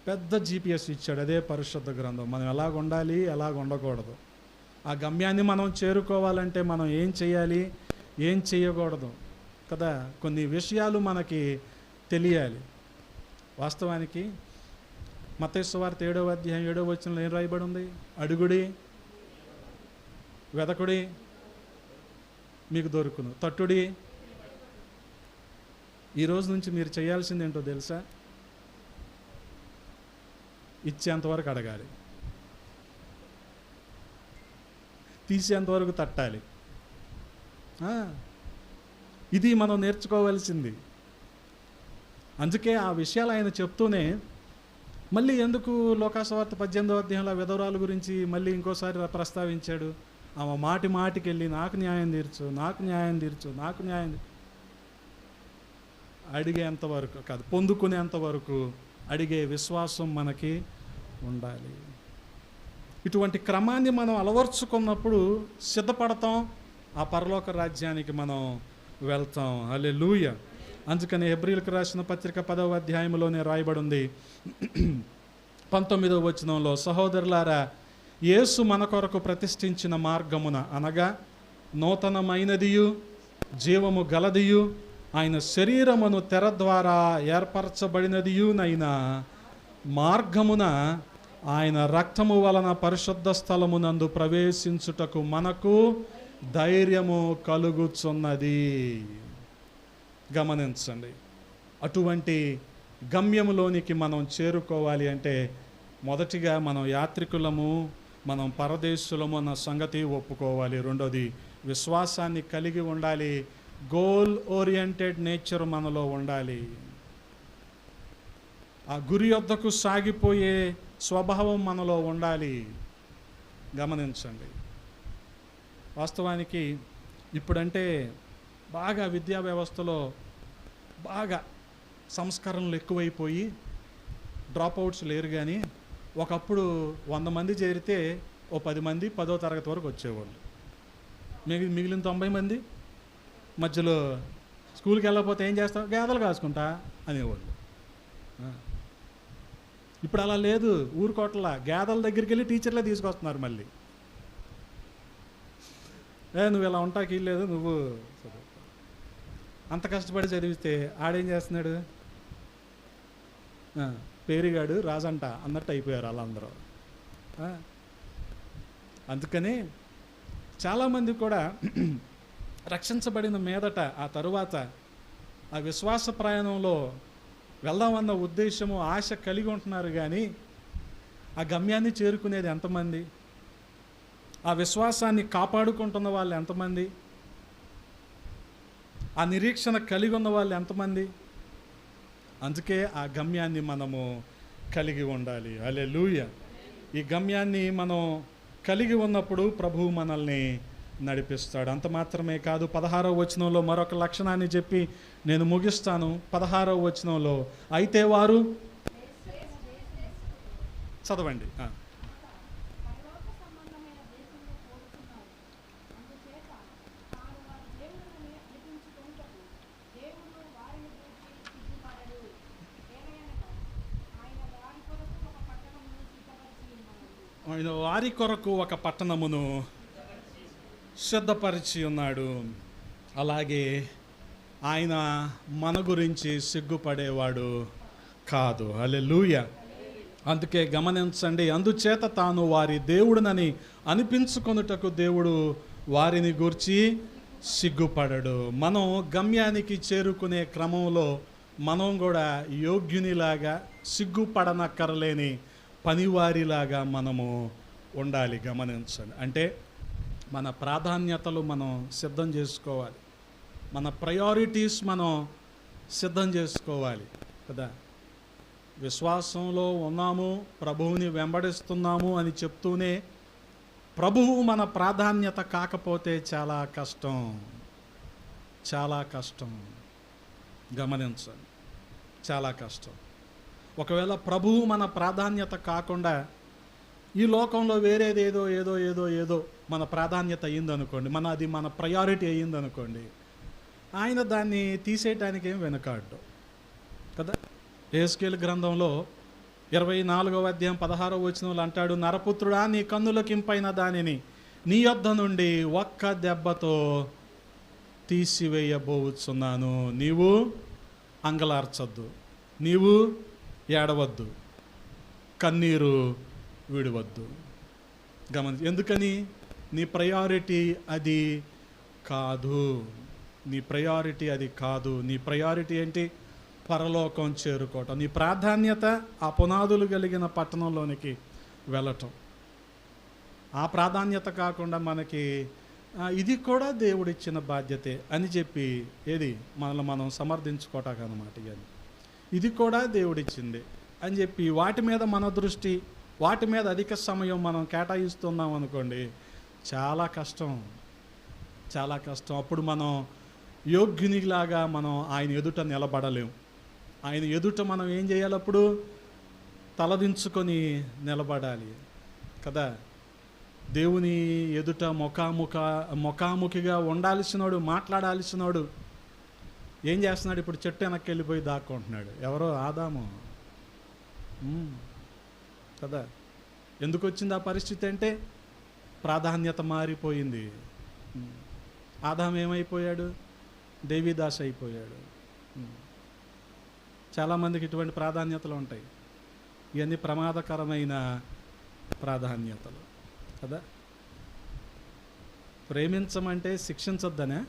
పెద్ద GPS ఇచ్చాడు. అదే పరిశుద్ధ గ్రంథం. మనం ఎలాగ ఉండాలి, ఎలాగ ఉండకూడదు, ఆ గమ్యాన్ని మనం చేరుకోవాలంటే మనం ఏం చేయాలి, ఏం చేయకూడదు కదా. కొన్ని విషయాలు మనకి తెలియాలి. వాస్తవానికి మత్తయి సువార్త 7వ అధ్యాయం 7వ వచనంలో ఏం రాయబడి ఉంది? అడుగుడి, వెదకుడి, మీకు దొరుకును, తట్టుడి. ఈ రోజు నుంచి మీరు చేయాల్సింది ఏంటో తెలుసా? ఇచ్చేంతవరకు అడగాలి, తీసేంతవరకు తట్టాలి. ఇది మనం నేర్చుకోవాల్సింది. అందుకే ఆ విషయాలు ఆయన చెప్తూనే మళ్ళీ ఎందుకు లోకాసువార్త 18వ అధ్యాయంలో విధవరాలు గురించి మళ్ళీ ఇంకోసారి ప్రస్తావించాడు? ఆమె మాటికి వెళ్ళి నాకు న్యాయం తీర్చు, నాకు న్యాయం తీర్చు, నాకు న్యాయం అడిగేంతవరకు కాదు, పొందుకునేంతవరకు అడిగే విశ్వాసం మనకి ఉండాలి. ఇటువంటి క్రమాన్ని మనం అలవర్చుకున్నప్పుడు సిద్ధపడతాం, ఆ పరలోక రాజ్యానికి మనం వెళ్తాం. హల్లెలూయా. అందుకని హెబ్రీయులకు రాసిన పత్రిక 10వ అధ్యాయంలోనే రాయబడి ఉంది 19వ వచనంలో, సహోదరులారా, యేసు మన కొరకు ప్రతిష్ఠించిన మార్గమున, అనగా నూతనమైనదియు జీవము గలదియు ఆయన శరీరమును తెర ద్వారా ఏర్పరచబడినదియునైన మార్గమున ఆయన రక్తము వలన పరిశుద్ధ స్థలమునందు ప్రవేశించుటకు మనకు ధైర్యము కలుగుచున్నది. గమనించండి, అటువంటి గమ్యములోనికి మనం చేరుకోవాలి అంటే మొదటిగా మనం యాత్రికులము, మనం పరదేశులము అన్న సంగతి ఒప్పుకోవాలి. రెండోది, విశ్వాసాన్ని కలిగి ఉండాలి. గోల్ ఓరియంటెడ్ నేచర్ మనలో ఉండాలి. ఆ గురి వద్దకు సాగిపోయే స్వభావం మనలో ఉండాలి. గమనించండి, వాస్తవానికి ఇప్పుడంటే బాగా విద్యా వ్యవస్థలో బాగా సంస్కరణలు ఎక్కువైపోయి డ్రాప్అవుట్స్ లేరు. కానీ ఒకప్పుడు 100 మంది చేరితే ఓ 10 మంది 10వ తరగతి వరకు వచ్చేవాళ్ళు. మిగిలిన 90 మంది మధ్యలో స్కూల్కి వెళ్ళకపోతే ఏం చేస్తావు, గేదెలు కాసుకుంటా అనేవాళ్ళు. ఇప్పుడు అలా లేదు. ఊరుకోట్ల గేదెల దగ్గరికి వెళ్ళి టీచర్లే తీసుకొస్తున్నారు. మళ్ళీ నువ్వు ఇలా ఉంటాకి లేదు, నువ్వు అంత కష్టపడి చదివిస్తే ఆడేం చేస్తున్నాడు, పేరిగాడు రాజంట అన్నట్టు అయిపోయారు వాళ్ళందరూ. అందుకని చాలామంది కూడా రక్షించబడిన మీదట ఆ తరువాత ఆ విశ్వాస ప్రయాణంలో వెళ్దామన్న ఉద్దేశము, ఆశ కలిగి ఉంటున్నారు. కానీ ఆ గమ్యాన్ని చేరుకునేది ఎంతమంది? ఆ విశ్వాసాన్ని కాపాడుకుంటున్న వాళ్ళు ఎంతమంది? ఆ నిరీక్షణ కలిగి ఉన్న వాళ్ళు ఎంతమంది? అందుకే ఆ గమ్యాన్ని మనము కలిగి ఉండాలి. హల్లెలూయా. ఈ గమ్యాన్ని మనం కలిగి ఉన్నప్పుడు ప్రభువు మనల్ని నడిపిస్తాడు. అంత మాత్రమే కాదు, 16వ వచనంలో మరొక లక్షణాన్ని చెప్పి నేను ముగిస్తాను. 16వ వచనంలో, అయితే వారు చదవండి. ఆయన వారి కొరకు ఒక పట్టణమును సిద్ధపరిచి ఉన్నాడు. అలాగే ఆయన మన గురించి సిగ్గుపడేవాడు కాదు. హల్లెలూయా. అందుకే గమనించండి, అందుచేత తాను వారి దేవుడునని అనిపించుకొనుటకు దేవుడు వారిని గూర్చి సిగ్గుపడడు. మనం గమ్యానికి చేరుకునే క్రమంలో మనం కూడా యోగ్యునిలాగా, సిగ్గుపడనక్కరలేని పనివారిలాగా మనము ఉండాలి. గమనించండి, అంటే మన ప్రాధాన్యతలు మనం సిద్ధం చేసుకోవాలి, మన ప్రయారిటీస్ మనం సిద్ధం చేసుకోవాలి కదా. విశ్వాసంలో ఉన్నాము, ప్రభువుని వెంబడిస్తున్నాము అని చెప్తూనే ప్రభువు మన ప్రాధాన్యత కాకపోతే చాలా కష్టం, చాలా కష్టం. గమనించండి, చాలా కష్టం. ఒకవేళ ప్రభువు మన ప్రాధాన్యత కాకుండా ఈ లోకంలో వేరేదేదో ఏదో ఏదో ఏదో మన ప్రాధాన్యత అయ్యిందనుకోండి, అది మన ప్రయారిటీ అయ్యిందనుకోండి, ఆయన దాన్ని తీసేయటానికి ఏం వెనుకాడ్డు కదా. యెహెజ్కేలు గ్రంథంలో 24వ అధ్యాయం 16వ వచనంలో అంటాడు, నరపుత్రుడా, నీ కన్నులకింపైన దానిని నీ యొద్ద నుండి ఒక్క దెబ్బతో తీసివేయబోచున్నాను. నీవు అంగలార్చొద్దు, నీవు ఏడవద్దు, కన్నీరు విడవద్దు. ఎందుకని? నీ ప్రయారిటీ అది కాదు. నీ ప్రయారిటీ అది కాదు. నీ ప్రయారిటీ ఏంటి? పరలోకం చేరుకోవటం. నీ ప్రాధాన్యత ఆ పునాదులు కలిగిన పట్టణంలోనికి వెళ్ళటం. ఆ ప్రాధాన్యత కాకుండా మనకి ఇది కూడా దేవుడిచ్చిన బాధ్యతే అని చెప్పి మనల్ని మనం సమర్థించుకోవటానికి అన్నమాట. ఇది కూడా దేవుడిచ్చింది అని చెప్పి వాటి మీద మన దృష్టి, వాటి మీద అధిక సమయం మనం కేటాయిస్తున్నాం అనుకోండి, చాలా కష్టం, చాలా కష్టం. అప్పుడు మనం యోగ్యునిలాగా మనం ఆయన ఎదుట నిలబడలేం. ఆయన ఎదుట మనం ఏం చేయాలి? అప్పుడు తలదించుకొని నిలబడాలి కదా. దేవుని ఎదుట ముఖాముఖిగా ఉండాల్సినోడు, మాట్లాడాల్సినోడు ఏం చేస్తున్నాడు? ఇప్పుడు చెట్టు వెనక్కి వెళ్ళిపోయి దాక్కుంటున్నాడు. ఎవరో ఆదాము కదా. ఎందుకు వచ్చింది ఆ పరిస్థితి అంటే ప్రాధాన్యత మారిపోయింది. ఆదాము ఏమైపోయాడు? దేవీదాస్ అయిపోయాడు. చాలామందికి ఇటువంటి ప్రాధాన్యతలు ఉంటాయి. ఇవన్నీ ప్రమాదకరమైన ప్రాధాన్యతలు కదా. ప్రేమించమంటే శిక్షించొద్దనే.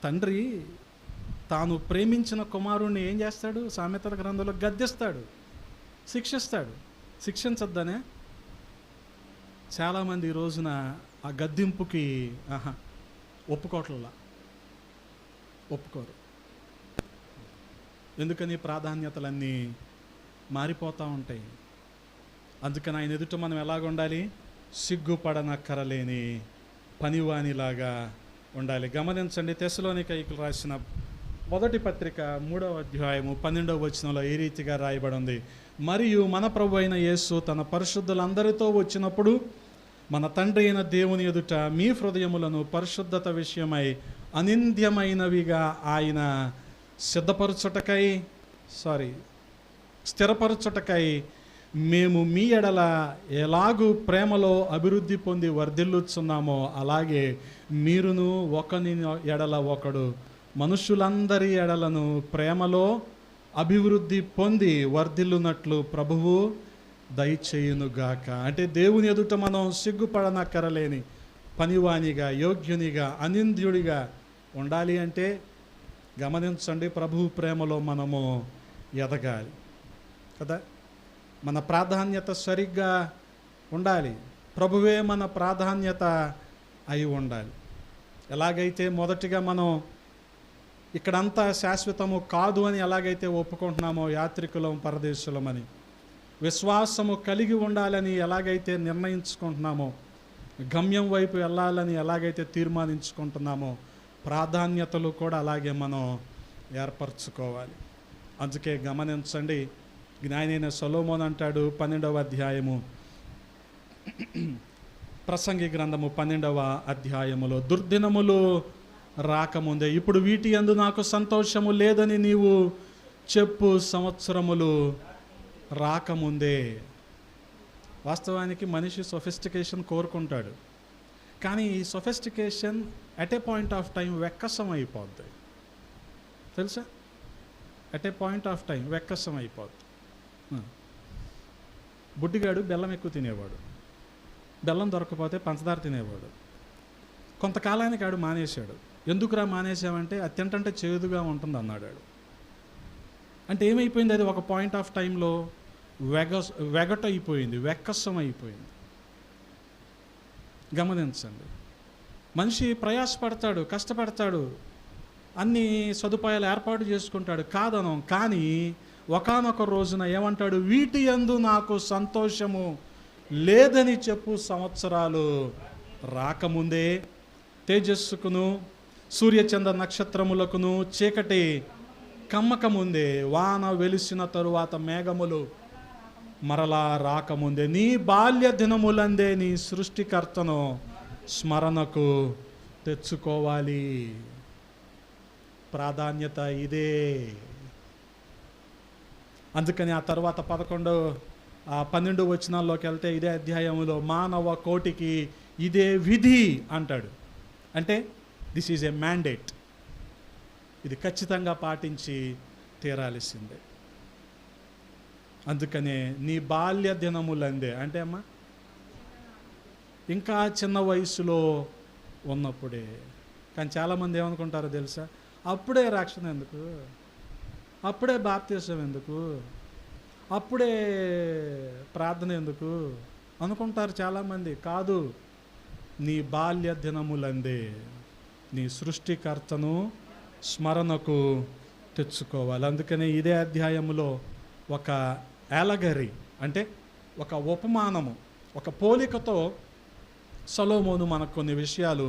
తండ్రి తాను ప్రేమించిన కుమారుణ్ణి ఏం చేస్తాడు? సామెతల గ్రంథంలో గద్దిస్తాడు, శిక్షిస్తాడు. శిక్షించొద్దనే. చాలామంది ఈ రోజున ఆ గద్దింపుకి ఒప్పుకోరు. ఎందుకని? ప్రాధాన్యతలన్నీ మారిపోతూ ఉంటాయి. అందుకని ఆయన ఎదుట మనం ఎలాగ ఉండాలి? సిగ్గుపడనక్కరలేని పనివానిలాగా ఉండాలి. గమనించండి, తెస్సలోనికైయులకు రాసిన మొదటి పత్రిక 3వ అధ్యాయము 12వ వచనంలో ఈ రీతిగా రాయబడి ఉంది. మరియు మన ప్రభు అయిన యేసు తన పరిశుద్ధులందరితో వచ్చినప్పుడు మన తండ్రి అయిన దేవుని ఎదుట మీ హృదయములను పరిశుద్ధత విషయమై అనింద్యమైనవిగా ఆయన స్థిరపరచుటకై మేము మీ ఎడల ఎలాగూ ప్రేమలో అభివృద్ధి పొంది వర్ధిల్లుచున్నామో అలాగే మీరును ఒకని ఎడల ఒకడు మనుషులందరి ఎడలను ప్రేమలో అభివృద్ధి పొంది వర్ధిల్లునట్లు ప్రభువు దయచేయునుగాక. అంటే దేవుని ఎదుట మనం సిగ్గుపడనక్కరలేని పనివానిగా, యోగ్యునిగా, అనింద్యుడిగా ఉండాలి. అంటే గమనించండి, ప్రభువు ప్రేమలో మనము ఎదగాలి కదా. మన ప్రాధాన్యత సరిగ్గా ఉండాలి. ప్రభువే మన ప్రాధాన్యత అయి ఉండాలి. ఎలాగైతే మొదటిగా మనం ఇక్కడంతా శాశ్వతము కాదు అని ఎలాగైతే ఒప్పుకుంటున్నామో, యాత్రికులం పరదేశులమని విశ్వాసము కలిగి ఉండాలని ఎలాగైతే నిర్ణయించుకుంటున్నామో, గమ్యం వైపు వెళ్ళాలని ఎలాగైతే తీర్మానించుకుంటున్నామో, ప్రాధాన్యతలు కూడా అలాగే మనం ఏర్పరచుకోవాలి. అందుకే గమనించండి, జ్ఞానైన సొలొమోను అంటాడు 12వ అధ్యాయము ప్రసంగి గ్రంథము 12వ అధ్యాయములో, దుర్దినములు రాకముందే ఇప్పుడు వీటి యందు నాకు సంతోషము లేదని నీవు చెప్పు సంవత్సరములు రాకముందే. వాస్తవానికి మనిషి సొఫిస్టికేషన్ కోరుకుంటాడు, కానీ ఈ sophistication at a point of time వెక్కసం అయిపోద్ది. తెలుసా? At a point of time వెక్కసం అయిపోద్ది. బుడ్డిగాడు బెల్లం ఎక్కువ తినేవాడు, బెల్లం దొరకకపోతే పంచదార తినేవాడు. కొంతకాలానికి ఆడు మానేశాడు. ఎందుకురా మానేసావంటే అది తింటంటే చేదుగా ఉంటుంది అన్నాడు. అంటే ఏమైపోయింది? అది ఒక పాయింట్ ఆఫ్ టైంలో వెగటైపోయింది, వెక్కసం అయిపోయింది. గమనించండి, మనిషి ప్రయాసపడతాడు, కష్టపడతాడు, అన్ని సదుపాయాలు ఏర్పాటు చేసుకుంటాడు, కాదనం. కానీ ఒకానొక రోజున ఏమంటాడు? వీటి యందు నాకు సంతోషము లేదని చెప్పు సంవత్సరాలు రాకముందే, తేజస్సుకును సూర్యచంద్ర నక్షత్రములకును చీకటి కమ్మకముందే, వాన వెలిసిన తరువాత మేఘములు మరలా రాకముందే, నీ బాల్య దినములందే నీ సృష్టికర్తను స్మరణకు తెచ్చుకోవాలి. ప్రాధాన్యత ఇదే. అందుకని ఆ తర్వాత 12 వచనాల్లోకి వెళ్తే ఇదే అధ్యాయంలో మానవ కోటికి ఇదే విధి అంటాడు. అంటే దిస్ ఈజ్ ఏ మ్యాండేట్, ఇది ఖచ్చితంగా పాటించి తీరాల్సిందే. అందుకనే నీ బాల్య దినములందే అంటే అమ్మా ఇంకా చిన్న వయసులో ఉన్నప్పుడే. కానీ చాలామంది ఏమనుకుంటారో తెలుసా? అప్పుడే రక్షణ ఎందుకు, అప్పుడే బాప్తిసం ఎందుకు, అప్పుడే ప్రార్థన ఎందుకు అనుకుంటారు చాలామంది. కాదు, నీ బాల్య దినములందే నీ సృష్టికర్తను స్మరణకు తెచ్చుకోవాలి. అందుకనే ఇదే అధ్యాయములో ఒక యాలగరీ అంటే ఒక ఉపమానము, ఒక పోలికతో సొలొమోను మనకు కొన్ని విషయాలు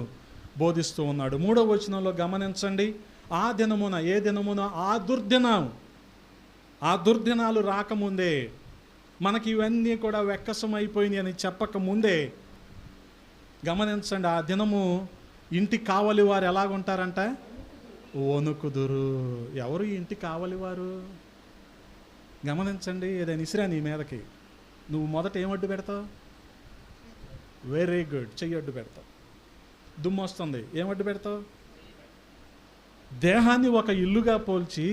బోధిస్తూ ఉన్నాడు. 3వ వచనంలో గమనించండి, ఆ దినమున, ఏ దినమున? ఆ దుర్దినాలు రాకముందే, మనకి ఇవన్నీ కూడా వెక్కసమైపోయినాయి అని చెప్పకముందే గమనించండి, ఆ దినము ఇంటి కావలి వారు ఎలాగుంటారంట? వణుకుదురు. ఎవరు ఈ ఇంటి కావలి వారు? గమనించండి, ఏదైనా ఇసిరా నీ మీదకి, నువ్వు మొదట ఏమడ్డు పెడతావు? వెరీ గుడ్, చెయ్యి అడ్డు పెడతావు. దుమ్ము వస్తుంది, ఏం అడ్డు పెడతావు? దేహాన్ని ఒక ఇల్లుగా పోల్చి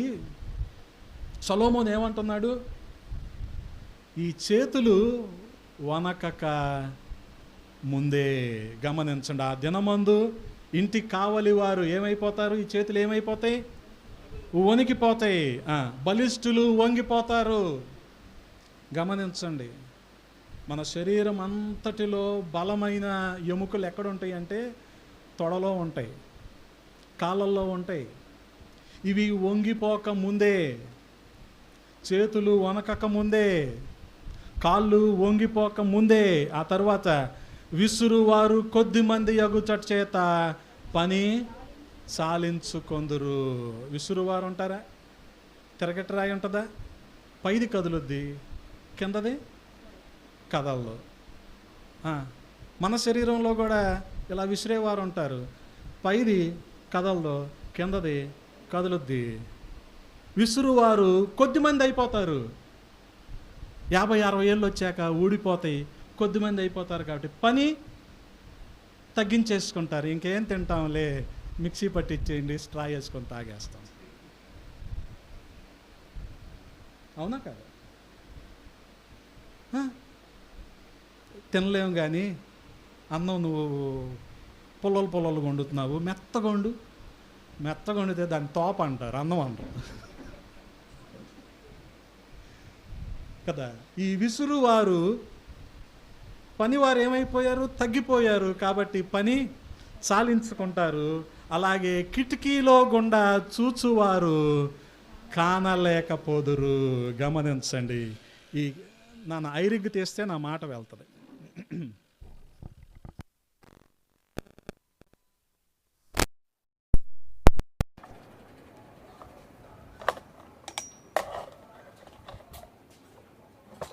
సొలొమోను ఏమంటున్నాడు? ఈ చేతులు వనకక ముందే, గమనించండి, ఆ దినమందు ఇంటి కావలి వారు ఏమైపోతారు? ఈ చేతులు ఏమైపోతాయి? వణికిపోతాయి. బలిష్ఠులు వంగిపోతారు. గమనించండి, మన శరీరం అంతటిలో బలమైన ఎముకలు ఎక్కడ ఉంటాయి అంటే తొడలో ఉంటాయి, కాళ్ళల్లో ఉంటాయి. ఇవి వంగిపోక ముందే, చేతులు వనకక ముందే, కాళ్ళు వంగిపోక ముందే, ఆ తర్వాత విసురువారు కొద్దిమంది యగుచట చేత పని సాలించుకొందురు. విసురువారు ఉంటారా? తిరగట్రాయి ఉంటుందా? పైది కదులుద్ది, కిందది కదలదు. మన శరీరంలో కూడా ఇలా విసిరేవారు ఉంటారు. పైది కదలదు, కిందది కదులుద్ది. విసురువారు కొద్దిమంది అయిపోతారు. 50-60 ఏళ్ళు వచ్చాక ఊడిపోతాయి, కొద్దిమంది అయిపోతారు. కాబట్టి పని తగ్గించేసుకుంటారు. ఇంకేం తింటాంలే, మిక్సీ పట్టించేయండి, స్ట్రా వేసుకొని తాగేస్తాం. అవునా కాదు? తినలేము కానీ అన్నం నువ్వు పొల్లలు వండుతున్నావు, మెత్తగా వండితే దాన్ని తోప అంటారు, అన్నం అంటారు కదా. ఈ విసురు వారు పనివారు ఏమైపోయారు? తగ్గిపోయారు. కాబట్టి పని సాలించుకుంటారు. అలాగే కిటికీలో గుండా చూచువారు కానలేకపోదురు. గమనించండి, ఈ నన్ను ఐరిగ్గు తీస్తే నా మాట వెళ్తుంది.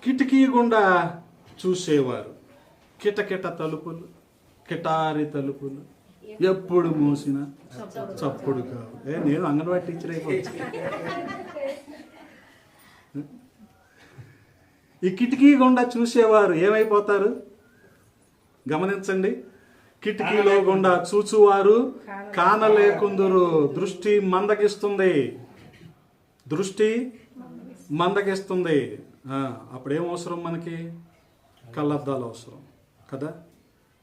కిటికీ గుండా చూసేవారు, కిటకిట తలుపులు, కిటారి తలుపులు ఎప్పుడు మూసిన చప్పుడు కావు. నేను అంగన్వాడీ టీచర్ అయిపోవచ్చు. ఈ కిటికీ గుండా చూసేవారు ఏమైపోతారు? గమనించండి, కిటికీలో గుండా చూచువారు కానలేకుందురు. దృష్టి మందగిస్తుంది. అప్పుడేం అవసరం మనకి? కళ్ళద్దాలు అవసరం కదా.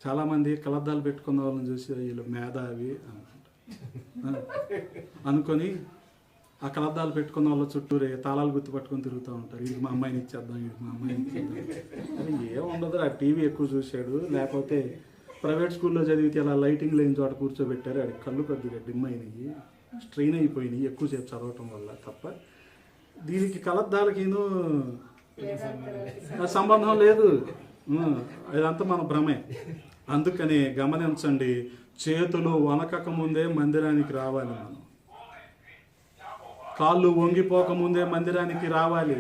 చాలామంది కళ్ళద్దాలు పెట్టుకున్న వాళ్ళని చూసి వీళ్ళు మేధావి అనుకొని ఆ కళ్ళద్దాలు పెట్టుకున్న వాళ్ళ చుట్టూరే తాళాలు గుర్తుపట్టుకొని తిరుగుతూ ఉంటారు. ఇది మా అమ్మాయిని ఇచ్చేద్దాం, ఇది మా అమ్మాయిని ఇచ్చేద్దాం. అది ఏముండదు, ఆ టీవీ ఎక్కువ చూశాడు, లేకపోతే ప్రైవేట్ స్కూల్లో చదివితే అలా లైటింగ్ లేని చోట కూర్చోబెట్టారు, అది కళ్ళు కొద్దిగా డిమ్ అయినాయి, స్ట్రెయిన్ అయిపోయినాయి ఎక్కువసేపు చదవటం వల్ల. తప్ప దీనికి కళ్ళద్దాలకిను సంబంధం లేదు. ఇదంతా మన భ్రమే. అందుకని గమనించండి, చేతులు వనకక ముందే మందిరానికి రావాలి మనం. కాళ్ళు వంగిపోకముందే మందిరానికి రావాలి.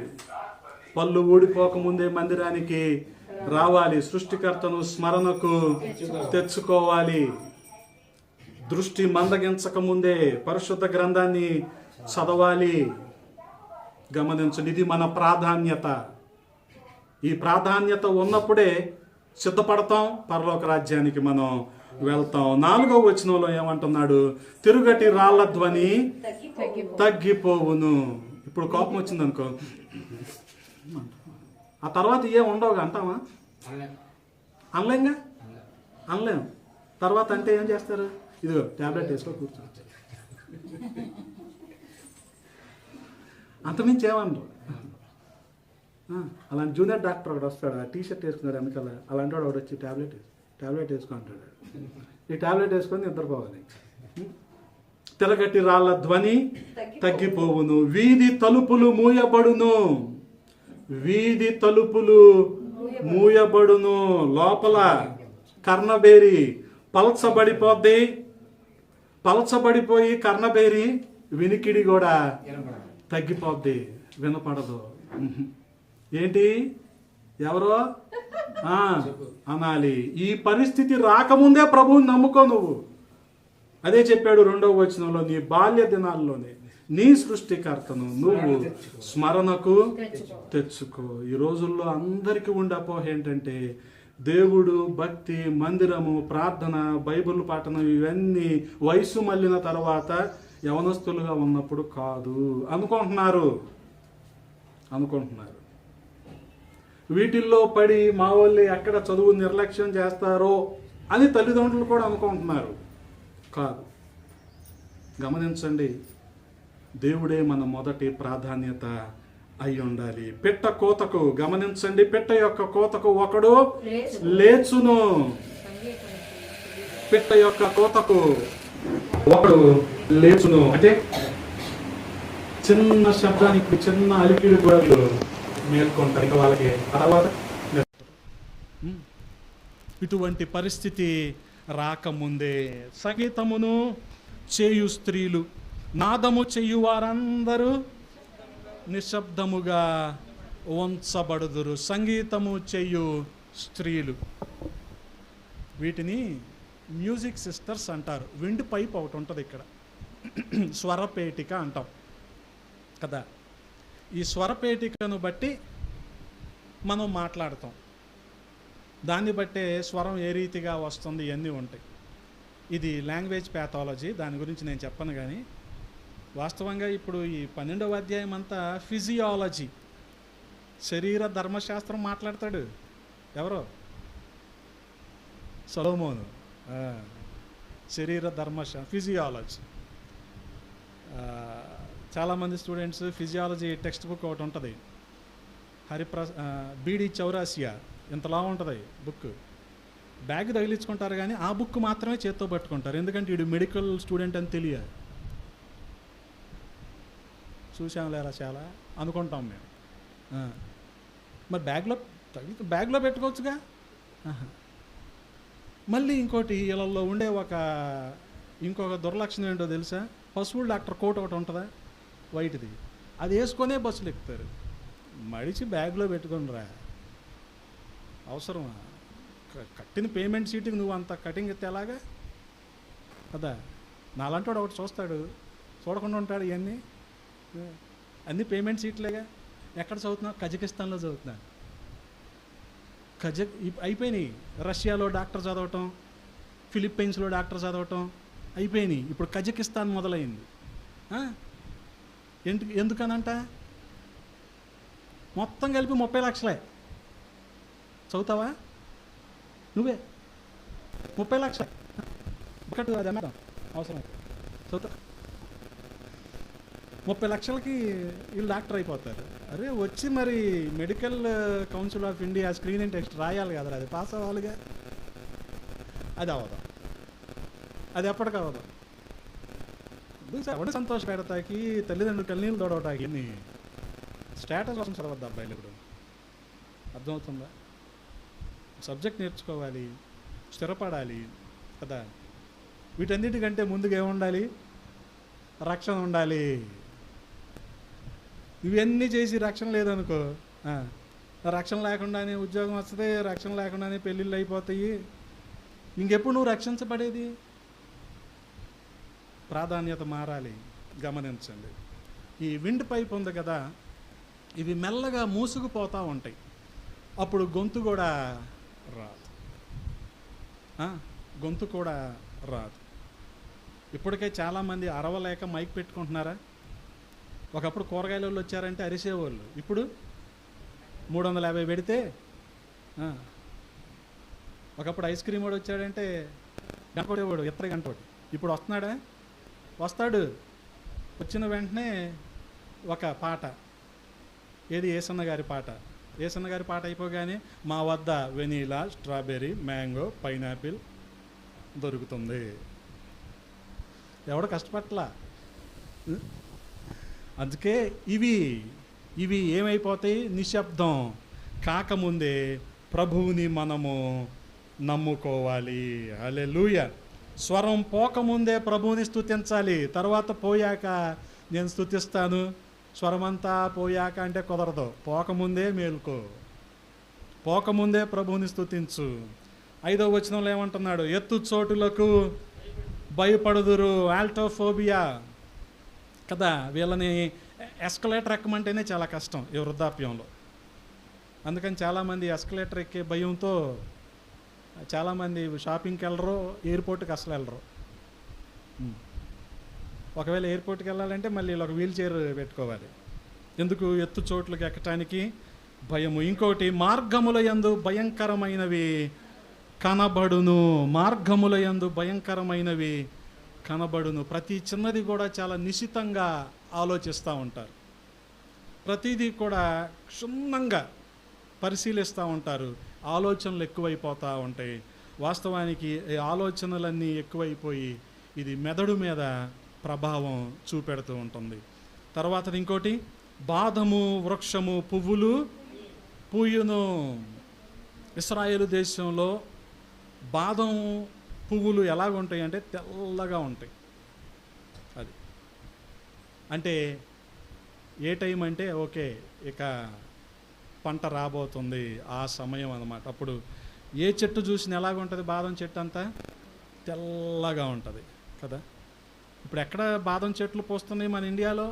పళ్ళు ఊడిపోకముందే మందిరానికి రావాలి. సృష్టికర్తను స్మరణకు తెచ్చుకోవాలి. దృష్టి మందగించకముందే పరిశుద్ధ గ్రంథాన్ని చదవాలి. గమనించండి, ఇది మన ప్రాధాన్యత. ఈ ప్రాధాన్యత ఉన్నప్పుడే సిద్ధపడతాం, పరలోక రాజ్యానికి మనం వెళ్తాం. 4వ వచనంలో ఏమంటున్నాడు? తిరుగటి రాళ్ల ధ్వని తగ్గిపోవును. ఇప్పుడు కోపం వచ్చింది అనుకో, ఆ తర్వాత ఏం ఉండవుగా అంటామా? అనలేం. తర్వాత అంటే ఏం చేస్తారు? ఇదిగో ట్యాబ్లెట్ వేసుకో కూర్చో, అంతమించి ఏమన్నారు. అలాంటి జూనియర్ డాక్టర్ ఒకటి వస్తాడు, ఆ టీషర్ట్ వేసుకున్నాడు వెనకాల, అలాంటి వాడు ఒకటి వచ్చి ట్యాబ్లెట్ వేసుకో అంటాడు. ఈ ట్యాబ్లెట్ వేసుకొని నిద్రపోవాలి. తిరగటి రాళ్ళ ధ్వని తగ్గిపోవును. వీధి తలుపులు మూయబడును. లోపల కర్ణబేరి పలచబడిపోయి కర్ణబేరి వినికిడి కూడా తగ్గిపోద్ది, వినపడదు. ఏంటి? ఎవరో అనాలి. ఈ పరిస్థితి రాకముందే ప్రభువుని నమ్ముకో నువ్వు. అదే చెప్పాడు 2వ వచనంలో, నీ బాల్య దినాల్లోనే నీ సృష్టికర్తను నువ్వు స్మరణకు తెచ్చుకో. ఈ రోజుల్లో అందరికీ ఉండే అపోహ ఏంటంటే, దేవుడు, భక్తి, మందిరము, ప్రార్థన, బైబిల్ పఠనం ఇవన్నీ వయసు మళ్ళిన తర్వాత యవనస్తులుగా ఉన్నప్పుడు కాదు అనుకుంటున్నారు. వీటిల్లో పడి మా వాళ్ళు ఎక్కడ చదువు నిర్లక్ష్యం చేస్తారో అని తల్లిదండ్రులు కూడా అనుకుంటున్నారు. కాదు, గమనించండి, దేవుడే మన మొదటి ప్రాధాన్యత అయి ఉండాలి. పిట్ట కోతకు, గమనించండి, పిట్ట యొక్క కోతకు ఒకడు లేచును. పిట్ట యొక్క కోతకు ఒకడు లేచును అంటే చిన్న శబ్దానికి, చిన్న అలికిడి కూడా మేల్కొంటారు. ఇంకా వాళ్ళకి తర్వాత ఇటువంటి పరిస్థితి రాకముందే సంగీతమును చేయు స్త్రీలు, నాదము చేయు వారందరూ నిశ్శబ్దముగా ఉంచబడుదురు. సంగీతము చేయు స్త్రీలు, వీటిని మ్యూజిక్ సిస్టర్స్ అంటారు. విండ్ పైప్ ఒకటి ఉంటుంది ఇక్కడ, స్వరపేటిక అంటాం కదా. ఈ స్వరపేటికను బట్టి మనం మాట్లాడతాం, దాన్ని బట్టే స్వరం ఏ రీతిగా వస్తుంది ఇవన్నీ ఉంటాయి. ఇది లాంగ్వేజ్ ప్యాథాలజీ, దాని గురించి నేను చెప్పను. కానీ వాస్తవంగా ఇప్పుడు ఈ 12వ అధ్యాయం అంతా ఫిజియాలజీ, శరీర ధర్మశాస్త్రం మాట్లాడతాడు. ఎవరో సొలొమోను, శరీర ధర్మశాస్త్రం, ఫిజియాలజీ. చాలామంది స్టూడెంట్స్ ఫిజియాలజీ టెక్స్ట్ బుక్ ఒకటి ఉంటుంది, బీడి చౌరాసియా, ఇంతలా ఉంటుంది బుక్. బ్యాగ్ తగిలించుకుంటారు కానీ ఆ బుక్ మాత్రమే చేత్తో పట్టుకుంటారు, ఎందుకంటే వీడు మెడికల్ స్టూడెంట్ అని తెలియదు. చూసాం లేరా చాలా అనుకుంటాం మేము. మరి బ్యాగ్లో పెట్టుకోవచ్చుగా. మళ్ళీ ఇంకోటి వీళ్ళల్లో ఉండే ఇంకొక దుర్లక్షణం ఏంటో తెలుసా? పశువుల డాక్టర్ కోట్ ఒకటి ఉంటుందా వైట్ది, అది వేసుకొనే బస్సులు ఎక్కుతారు. మడిచి బ్యాగ్లో పెట్టుకునిరా, అవసరమా? కట్టిన పేమెంట్ సీటుకి నువ్వు అంత కటింగ్ ఎత్తే ఎలాగా కదా. నాలంటి వాడు ఒకటి చూస్తాడు, చూడకుండా ఉంటాడు. ఇవన్నీ అన్నీ పేమెంట్ సీట్లేగా. ఎక్కడ చదువుతున్నావు? కజకిస్తాన్లో చదువుతున్నా. అయిపోయినాయి. రష్యాలో డాక్టర్ చదవటం, ఫిలిప్పైన్స్లో డాక్టర్ చదవటం అయిపోయినాయి. ఇప్పుడు కజకిస్తాన్ మొదలైంది. ఎందుకనంట? మొత్తం కలిపి 30 లక్షలే. చదువుతావా నువ్వే? 30 లక్షలు ఒకటి, అది అమ్మేద్దాం అవసరం. చదువుతా 30 లక్షలకి వీళ్ళు డాక్టర్ అయిపోతారు. అరే వచ్చి మరి medical council of India screening test రాయాలి కదా, అది పాస్ అవ్వాలిగా. అది అవ్వదు, అది ఎప్పటికి అవ్వదు. ఎవడు సంతోష పెడతాకి, తల్లిదండ్రులు కన్నీళ్ళు తోడవటాకి, ఎన్ని స్టేటస్ కోసం చదవద్దు అబ్బాయిలు. ఇప్పుడు అర్థమవుతుందా? సబ్జెక్ట్ నేర్చుకోవాలి, స్థిరపడాలి కదా. వీటన్నిటికంటే ముందుగా ఏముండాలి? రక్షణ ఉండాలి. ఇవన్నీ చేసి రక్షణ లేదనుకో, రక్షణ లేకుండానే ఉద్యోగం వస్తుంది, రక్షణ లేకుండానే పెళ్ళిళ్ళు అయిపోతాయి. ఇంకెప్పుడు నువ్వు రక్షించబడేది? ప్రాధాన్యత మారాలి. గమనించండి, ఈ విండ్ పైప్ ఉంది కదా, ఇవి మెల్లగా మూసుకుపోతూ ఉంటాయి. అప్పుడు గొంతు కూడా రాదు. గొంతు కూడా రాదు. ఇప్పటికే చాలామంది అరవలేక మైక్ పెట్టుకుంటున్నారా? ఒకప్పుడు కూరగాయల వాళ్ళు వచ్చారంటే అరిసేవాళ్ళు, ఇప్పుడు 350 పెడితే. ఒకప్పుడు ఐస్ క్రీమ్ వాడు వచ్చాడంటే గంటకొడేవాడు, ఇత్తడి గంటోటి. ఇప్పుడు వస్తున్నాడా? వస్తాడు. వచ్చిన వెంటనే ఒక పాట, ఏది? ఏసన్న గారి పాట. ఏసన్న గారి పాట అయిపోగానే మా వద్ద వెనీలా, స్ట్రాబెర్రీ, మ్యాంగో, పైనాపిల్ దొరుకుతుంది. ఎవడ కష్టపట్లా. అందుకే ఇవి ఏమైపోతాయి? నిశ్శబ్దం కాకముందే ప్రభువుని మనము నమ్ముకోవాలి. హల్లెలూయా. స్వరం పోకముందే ప్రభువుని స్తుతించాలి. తర్వాత పోయాక నేను స్తుతిస్తాను, స్వరమంతా పోయాక అంటే కుదరదు. పోకముందే మేలుకో, పోకముందే ప్రభువుని స్తుతించు. 5వ వచనంలో ఏమంటున్నాడు? ఎత్తు చోటులకు భయపడుదురు, ఆల్టోఫోబియా కదా. వీళ్ళని ఎస్కలేటర్ ఎక్కమంటేనే చాలా కష్టం ఈ వృద్ధాప్యంలో. అందుకని చాలామంది ఎస్కలేటర్ ఎక్కే భయంతో చాలామంది షాపింగ్కి వెళ్ళరు, ఎయిర్పోర్ట్కి అసలు వెళ్ళరు. ఒకవేళ ఎయిర్పోర్ట్కి వెళ్ళాలంటే మళ్ళీ ఒక వీల్ చైర్ పెట్టుకోవాలి. ఎందుకు? ఎత్తు చోట్లకి ఎక్కటానికి భయము. ఇంకోటి, మార్గముల యందు భయంకరమైనవి కనబడును. మార్గముల యందు భయంకరమైనవి కనబడును. ప్రతి చిన్నది కూడా చాలా నిశితంగా ఆలోచిస్తూ ఉంటారు. ప్రతిదీ కూడా క్షుణ్ణంగా పరిశీలిస్తూ ఉంటారు. ఆలోచనలు ఎక్కువైపోతూ ఉంటాయి. వాస్తవానికి ఈ ఆలోచనలన్నీ ఎక్కువైపోయి ఇది మెదడు మీద ప్రభావం చూపెడుతూ ఉంటుంది. తర్వాత ఇంకోటి, బాదము వృక్షము పువ్వులు పూయును. ఇశ్రాయేలు దేశంలో బాదం పువ్వులు ఎలాగుంటాయి అంటే తెల్లగా ఉంటాయి. అది అంటే ఏ టైం అంటే ఓకే, ఇక పంట రాబోతుంది ఆ సమయం అన్నమాట. అప్పుడు ఏ చెట్టు చూసినా ఎలాగుంటుంది? బాదం చెట్టు అంతా తెల్లగా ఉంటుంది కదా. ఇప్పుడు ఎక్కడ బాదం చెట్లు పోస్తున్నాయి మన ఇండియాలో?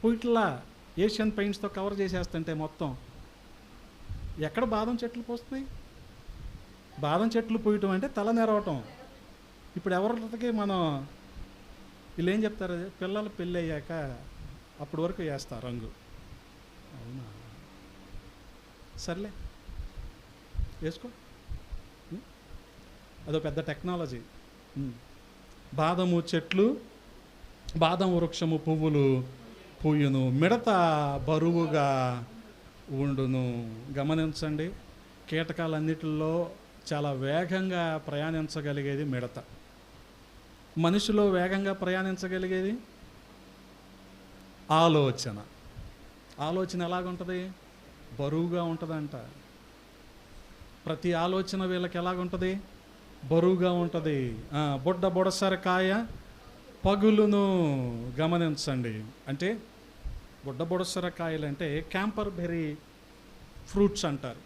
పుయిట్లా ఏషియన్ పెయింట్స్తో కవర్ చేసేస్తుంటే మొత్తం ఎక్కడ బాదం చెట్లు పోస్తున్నాయి? బాదం చెట్లు పూయటం అంటే తల నెరవటం. ఇప్పుడు ఎవరికి మనం వీళ్ళు ఏం చెప్తారు? పిల్లలు పెళ్ళి అయ్యాక అప్పటి వరకు వేస్తారు రంగు. అవునా, సర్లే వేసుకో, అదో పెద్ద టెక్నాలజీ. బాదము చెట్లు, బాదం వృక్షము పువ్వులు పూయును, మిడత బరువుగా ఉండును. గమనించండి, కీటకాలన్నిటిలో చాలా వేగంగా ప్రయాణించగలిగేది మిడత. మనిషిలో వేగంగా ప్రయాణించగలిగేది ఆలోచన. ఆలోచన ఎలాగుంటుంది? బరువుగా ఉంటుందంట. ప్రతి ఆలోచన వీళ్ళకి ఎలాగుంటుంది? బరువుగా ఉంటుంది. బుడసరకాయ పగులును. గమనించండి, అంటే బుడసరకాయలు అంటే క్యాంపర్ బెర్రీ ఫ్రూట్స్ అంటారు.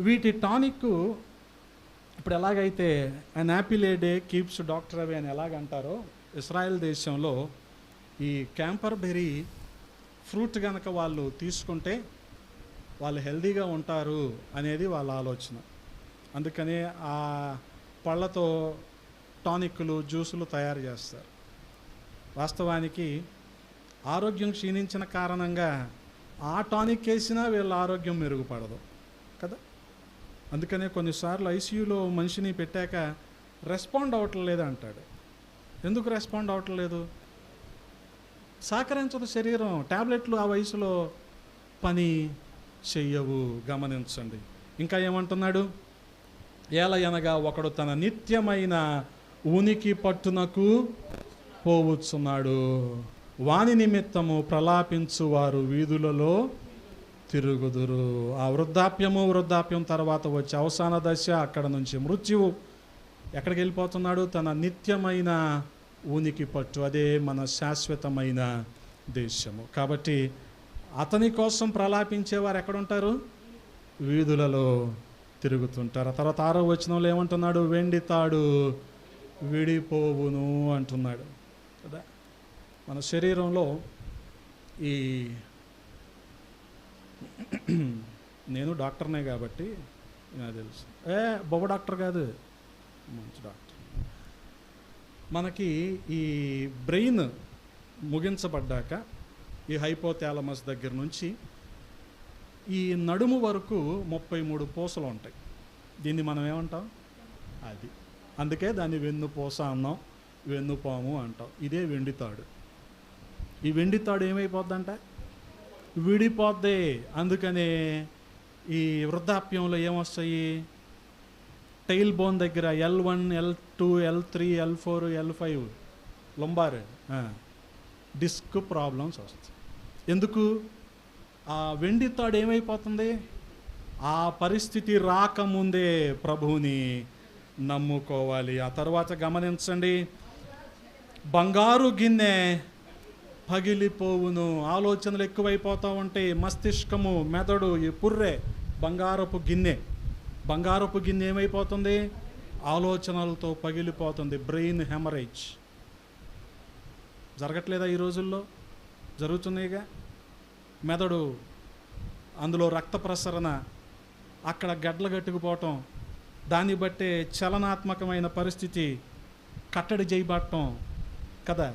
వీటి టానిక్ ఇప్పుడు ఎలాగైతే an apple A day keeps doctor away అని ఎలాగంటారో, ఇస్రాయెల్ దేశంలో ఈ క్యాంపర్ బెర్రీ ఫ్రూట్ కనుక వాళ్ళు తీసుకుంటే వాళ్ళు హెల్దీగా ఉంటారు అనేది వాళ్ళ ఆలోచన. అందుకని ఆ పళ్ళతో టానిక్లు, జ్యూసులు తయారు చేస్తారు. వాస్తవానికి ఆరోగ్యం క్షీణించిన కారణంగా ఆ టానిక్ వేసినా వీళ్ళ ఆరోగ్యం మెరుగుపడదు కదా. అందుకనే కొన్నిసార్లు ఐసీయూలో మనిషిని పెట్టాక రెస్పాండ్ అవ్వట్లేదు అంటాడు. ఎందుకు రెస్పాండ్ అవ్వట్లేదు? సహకరించదు శరీరం. ట్యాబ్లెట్లు ఆ వయసులో పని చెయ్యవు. గమనించండి. ఇంకా ఏమంటున్నాడు? ఏలయనగా ఒకడు తన నిత్యమైన ఉనికి పట్టునకు పోవచ్చున్నాడు, వాని నిమిత్తము ప్రలాపించువారు వీధులలో తిరుగుదురు. ఆ వృద్ధాప్యం తర్వాత వచ్చే అవసాన దశ, అక్కడ నుంచి మృత్యువు. ఎక్కడికి వెళ్ళిపోతున్నాడు? తన నిత్యమైన ఉనికి పట్టు, అదే మన శాశ్వతమైన దేశము. కాబట్టి అతని కోసం ప్రలాపించేవారు ఎక్కడుంటారు? వీధులలో తిరుగుతుంటారు. ఆ తర్వాత 6వ వచనంలో ఏమంటున్నాడు? వెండి తాడు విడిపోవును అంటున్నాడు కదా. మన శరీరంలో ఈ నేను డాక్టర్నే కాబట్టి నాకు తెలుసు. బొబ్బ డాక్టర్ కాదు, మంచి డాక్టర్. మనకి ఈ బ్రెయిన్ ముగించబడ్డాక ఈ హైపోథాలమస్ దగ్గర నుంచి ఈ నడుము వరకు 33 పూసలు ఉంటాయి. దీన్ని మనం ఏమంటాం? అది అందుకే దాన్ని వెన్నుపూస అన్నాం, వెన్నుపాము అంటాం. ఇదే వెండితాడు. ఈ వెండితాడు ఏమైపోద్దంట? విడిపోద్ది. అందుకనే ఈ వృద్ధాప్యంలో ఏమొస్తాయి? టైల్ బోన్ దగ్గర L1, L2, L3, L4, L5 లొంబార్ disc problems వస్తాయి. ఎందుకు? ఆ వెండి తాడు ఏమైపోతుంది? ఆ పరిస్థితి రాకముందే ప్రభువుని నమ్ముకోవాలి. ఆ తర్వాత గమనించండి, బంగారు గిన్నె పగిలిపోవును. ఆలోచనలు ఎక్కువైపోతూ ఉంటాయి. మస్తిష్కము, మెదడు, ఈ పుర్రె బంగారపు గిన్నె. బంగారపు గిన్నె ఏమైపోతుంది? ఆలోచనలతో పగిలిపోతుంది. బ్రెయిన్ హెమరేజ్ జరగట్లేదా ఈ రోజుల్లో? జరుగుతున్నాయిగా. మెదడు, అందులో రక్త ప్రసరణ అక్కడ గడ్డలు కట్టుకుపోవటం, దాన్ని బట్టే చలనాత్మకమైన పరిస్థితి కట్టడి చేయబడటం కదా,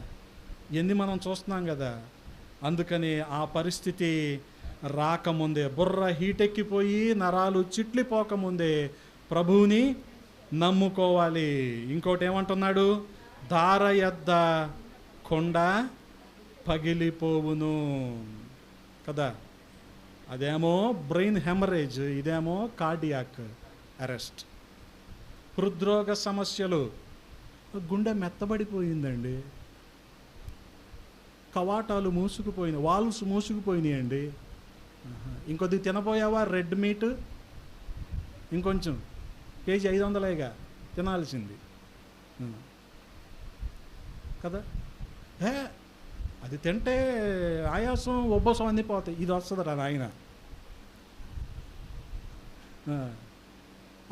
ఎన్ని మనం చూస్తున్నాం కదా. అందుకని ఆ పరిస్థితి రాకముందే, బుర్ర హీటెక్కిపోయి నరాలు చిట్లిపోకముందే ప్రభువుని నమ్ముకోవాలి. ఇంకోటి ఏమంటున్నాడు? దార యొద్ద కొండ పగిలిపోవును కదా. అదేమో బ్రెయిన్ హెమరేజ్, ఇదేమో కార్డియాక్ అరెస్ట్. హృద్రోగ సమస్యలు, గుండె మెత్తబడిపోయిందండి, కవాటాలు మూసుకుపోయినాయి, వాల్వ్స్ మూసుకుపోయినాయండి. ఇంకొద్ది తినపోయావా రెడ్ మీట్, ఇంకొంచెం కేజీ 500 తినాల్సింది కదా. అది తింటే ఆయాసం ఉబ్బసం అన్నీ పోతాయి, ఇది వస్తుంది రా నాయన.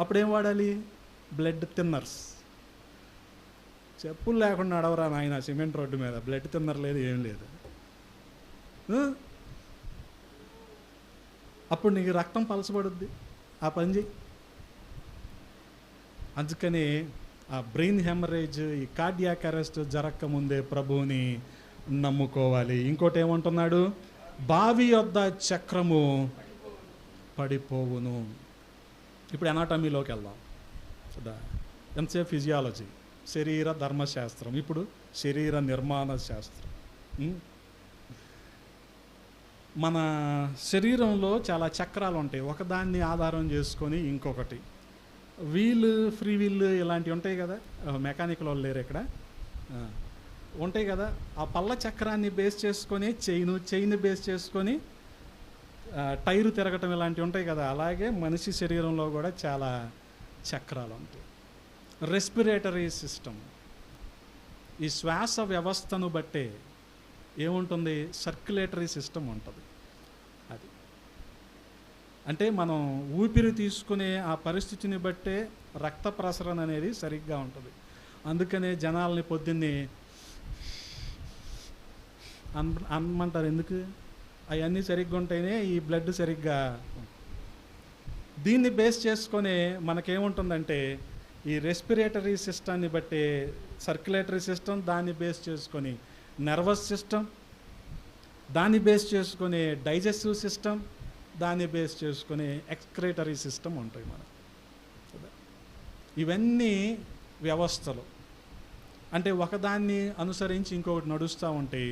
అప్పుడేం వాడాలి? Blood thinners. చెప్పులు లేకుండా నడవరా నాయన సిమెంట్ రోడ్డు మీద, బ్లడ్ థిన్నర్ లేదు, ఏం లేదు. అప్పుడు నీకు రక్తం పలసబడుద్ది, ఆ పని చెయ్యి. అందుకని ఆ బ్రెయిన్ హెమరేజ్, ఈ కార్డియాక్ అరెస్ట్ జరగకముందే ప్రభువుని నమ్ముకోవాలి. ఇంకోటి ఏమంటున్నాడు? బావి యొద్ద చక్రము పడిపోవును. ఇప్పుడు ఎనాటమీలోకి వెళ్దాం. ఎంతసేపు ఫిజియాలజీ, శరీర ధర్మశాస్త్రం, ఇప్పుడు శరీర నిర్మాణ శాస్త్రం. మన శరీరంలో చాలా చక్రాలు ఉంటాయి, ఒకదాన్ని ఆధారం చేసుకొని ఇంకొకటి. వీల్, ఫ్రీ వీల్ ఇలాంటివి ఉంటాయి కదా, మెకానికల్ వాళ్ళు లేరు ఇక్కడ, ఉంటాయి కదా. ఆ పళ్ళ చక్రాన్ని బేస్ చేసుకొని చైన్ బేస్ చేసుకొని టైరు తిరగటం ఇలాంటివి ఉంటాయి కదా. అలాగే మనిషి శరీరంలో కూడా చాలా చక్రాలు ఉంటాయి. రెస్పిరేటరీ సిస్టమ్, ఈ శ్వాస వ్యవస్థను బట్టే ఏముంటుంది? సర్క్యులేటరీ సిస్టమ్ ఉంటుంది. అది అంటే మనం ఊపిరి తీసుకునే ఆ పరిస్థితిని బట్టే రక్త ప్రసరణ అనేది సరిగ్గా ఉంటుంది. అందుకనే జనాల్ని పొద్దున్నే అనమంటారు. ఎందుకు? అవన్నీ సరిగ్గా ఉంటేనే ఈ బ్లడ్ సరిగ్గా. దీన్ని బేస్ చేసుకొని మనకేముంటుందంటే ఈ రెస్పిరేటరీ సిస్టాన్ని బట్టి సర్క్యులేటరీ సిస్టమ్, దాన్ని బేస్ చేసుకొని నర్వస్ సిస్టమ్, దాన్ని బేస్ చేసుకొని డైజెస్టివ్ సిస్టమ్, దాన్ని బేస్ చేసుకొని ఎక్స్క్రేటరీ సిస్టమ్ ఉంటాయి మనం. ఇవన్నీ వ్యవస్థలు అంటే ఒకదాన్ని అనుసరించి ఇంకొకటి నడుస్తూ ఉంటాయి.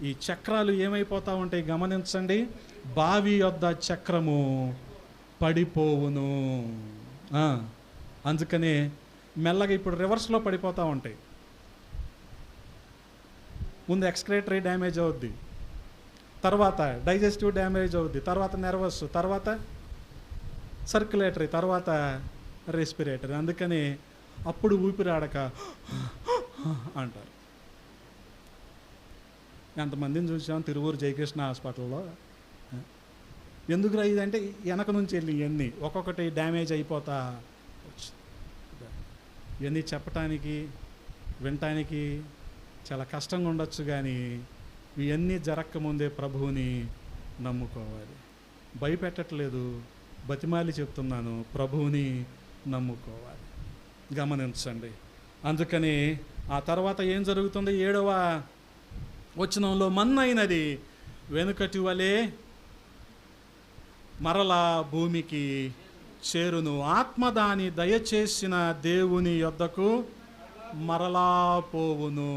ఈ చక్రాలు ఏమైపోతూ ఉంటాయి గమనించండి. బావి యొద్ద చక్రము పడిపోవును. అందుకని మెల్లగా ఇప్పుడు రివర్స్లో పడిపోతూ ఉంటాయి. ముందు ఎక్స్క్రేటరీ డ్యామేజ్ అవుద్ది, తర్వాత డైజెస్టివ్ డ్యామేజ్ అవుద్ది, తర్వాత నర్వస్, తర్వాత సర్క్యులేటరీ, తర్వాత రెస్పిరేటరీ. అందుకని అప్పుడు ఊపిరాడక అంటారు. ఎంతమందిని చూసాం తిరువూరు జయకృష్ణ హాస్పిటల్లో. ఎందుకు ఇదంటే వెనక నుంచి వెళ్ళి ఇవన్నీ ఒక్కొక్కటి డ్యామేజ్ అయిపోతా. ఇవన్నీ చెప్పటానికి వినటానికి చాలా కష్టంగా ఉండొచ్చు, కానీ ఇవన్నీ జరగకముందే ప్రభువుని నమ్ముకోవాలి. భయపెట్టట్లేదు, బతిమాలి చెప్తున్నాను, ప్రభువుని నమ్ముకోవాలి. గమనించండి. అందుకని ఆ తర్వాత ఏం జరుగుతుంది? 7వ వచనంలో మన్నైనది వెనుకటి వలె మరలా భూమికి చేరును, ఆత్మదాని దయచేసిన దేవుని యొద్దకు మరలా పోవును.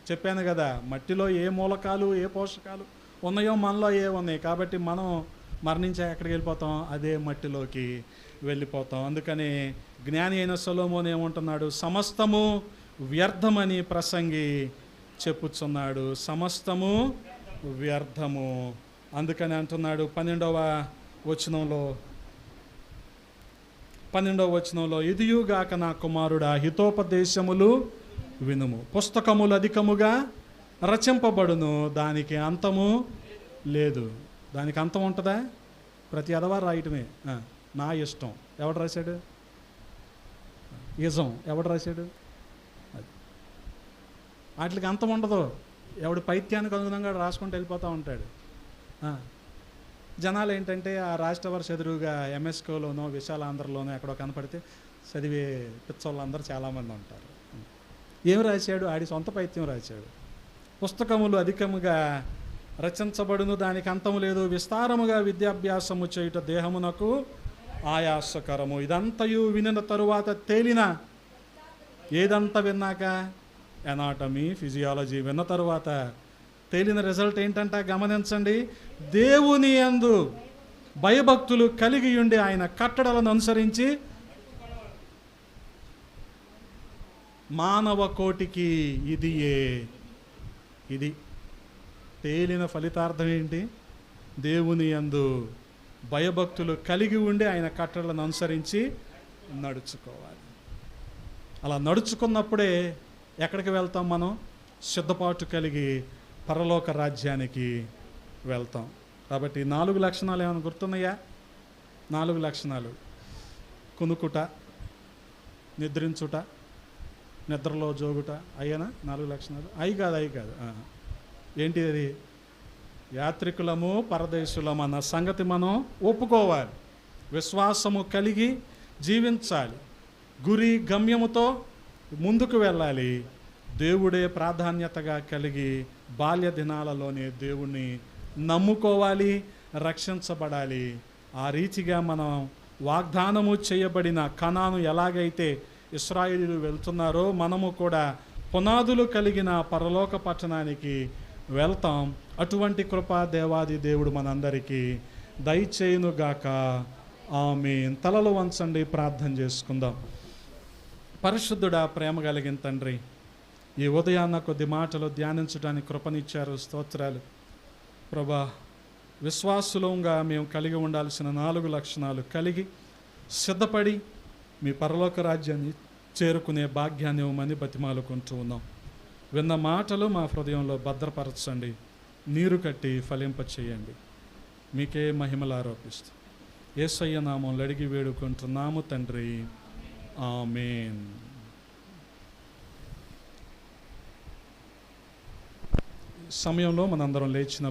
చెప్పాను కదా, మట్టిలో ఏ మూలకాలు ఏ పోషకాలు ఉన్నాయో మనలో ఏ ఉన్నాయి. కాబట్టి మనం మరణించా ఎక్కడికి వెళ్ళిపోతాం? అదే మట్టిలోకి వెళ్ళిపోతాం. అందుకని జ్ఞాని అయిన సొలొమోను ఏమంటున్నాడు? సమస్తము వ్యర్థమని ప్రసంగి చెప్పుచున్నాడు. సమస్తము వ్యర్థము. అందుకని అంటున్నాడు 12వ వచనంలో ఇదియుగాక నా కుమారుడా, హితోపదేశములు వినుము. పుస్తకములు అధికముగా రచింపబడును, దానికి అంతము లేదు. దానికి అంతం ఉంటుందా? ప్రతి అదవా రాయటమే నా ఇష్టం. ఎవడు రాశాడు? ఇజం ఎవడు రాశాడు? అది వాటికి అంతం ఉండదు. ఎవడు పైత్యానికి అనుగుణంగా రాసుకుంటూ వెళ్ళిపోతూ ఉంటాడు. జనాలు ఏంటంటే ఆ రాష్ట్రవర్ష ఎదురుగా ఎంఎస్కోలోనో విశాలాంధ్రలోనో ఎక్కడో కనపడితే చదివే పిచ్చోళ్ళందరూ చాలామంది ఉంటారు. ఏం రాశాడు? ఆడి సొంత పైత్యం రాశాడు. పుస్తకములు అధికముగా రచించబడును, దానికి అంతము లేదు, విస్తారముగా విద్యాభ్యాసము చేయుట దేహమునకు ఆయాసకరము. ఇదంతయు వినిన తరువాత తేలిన, ఏదంతా విన్నాక ఎనాటమీ ఫిజియాలజీ విన్న తరువాత తేలిన రిజల్ట్ ఏంటంట గమనించండి. దేవుని యందు భయభక్తులు కలిగి ఉండి ఆయన కట్టడలను అనుసరించి మానవ కోటికి ఇది తేలిన ఫలితార్థం ఏంటి? దేవుని యందు భయభక్తులు కలిగి ఉండి ఆయన కట్టడలను అనుసరించి నడుచుకోవాలి. అలా నడుచుకున్నప్పుడే ఎక్కడికి వెళ్తాం? మనం సిద్ధపాటు కలిగి పరలోక రాజ్యానికి వెళ్తాం. కాబట్టి 4 లక్షణాలు ఏమైనా గుర్తున్నాయా? 4 లక్షణాలు: కునుకుట, నిద్రించుట, నిద్రలో జోగుట. అయ్యేనా 4 లక్షణాలు? అయి కాదు. ఏంటి అది? యాత్రికులము పరదేశులము అన్న సంగతి మనం ఒప్పుకోవాలి. విశ్వాసము కలిగి జీవించాలి. గురి గమ్యముతో ముందుకు వెళ్ళాలి. దేవుడే ప్రాధాన్యతగా కలిగి బాల్య దినాలలోనే దేవుణ్ణి నమ్ముకోవాలి, రక్షించబడాలి. ఆ రీతిగా మనం వాగ్దానము చేయబడిన కనాను ఎలాగైతే ఇశ్రాయేలీయులు వెళ్తున్నారో మనము కూడా పునాదులు కలిగిన పరలోక పట్టణానికి వెళ్తాం. అటువంటి కృపా దేవాది దేవుడు మనందరికీ దయచేయునుగాక. ఆమేన్. తలలు వంచండి, ప్రార్థన చేసుకుందాం. పరిశుద్ధుడా, ప్రేమ కలిగిన తండ్రి, ఈ ఉదయాన్న కొద్ది మాటలు ధ్యానించడానికి కృపనిచ్చారు. స్తోత్రాలు ప్రభా. విశ్వాసులంగా మేము కలిగి ఉండాల్సిన 4 లక్షణాలు కలిగి సిద్ధపడి మీ పరలోక రాజ్యాన్ని చేరుకునే భాగ్యాన్ని ఇవ్వమని బతిమాలుకుంటూ ఉన్నాం. విన్న మాటలు మా హృదయంలో భద్రపరచండి, నీరు కట్టి ఫలింప చేయండి. మీకే మహిమలు ఆరోపిస్తూ యేసయ్య నామంలో అడిగి వేడుకుంటున్నాము తండ్రి. ఆమేన్. సమయంలో మనందరం లేచిన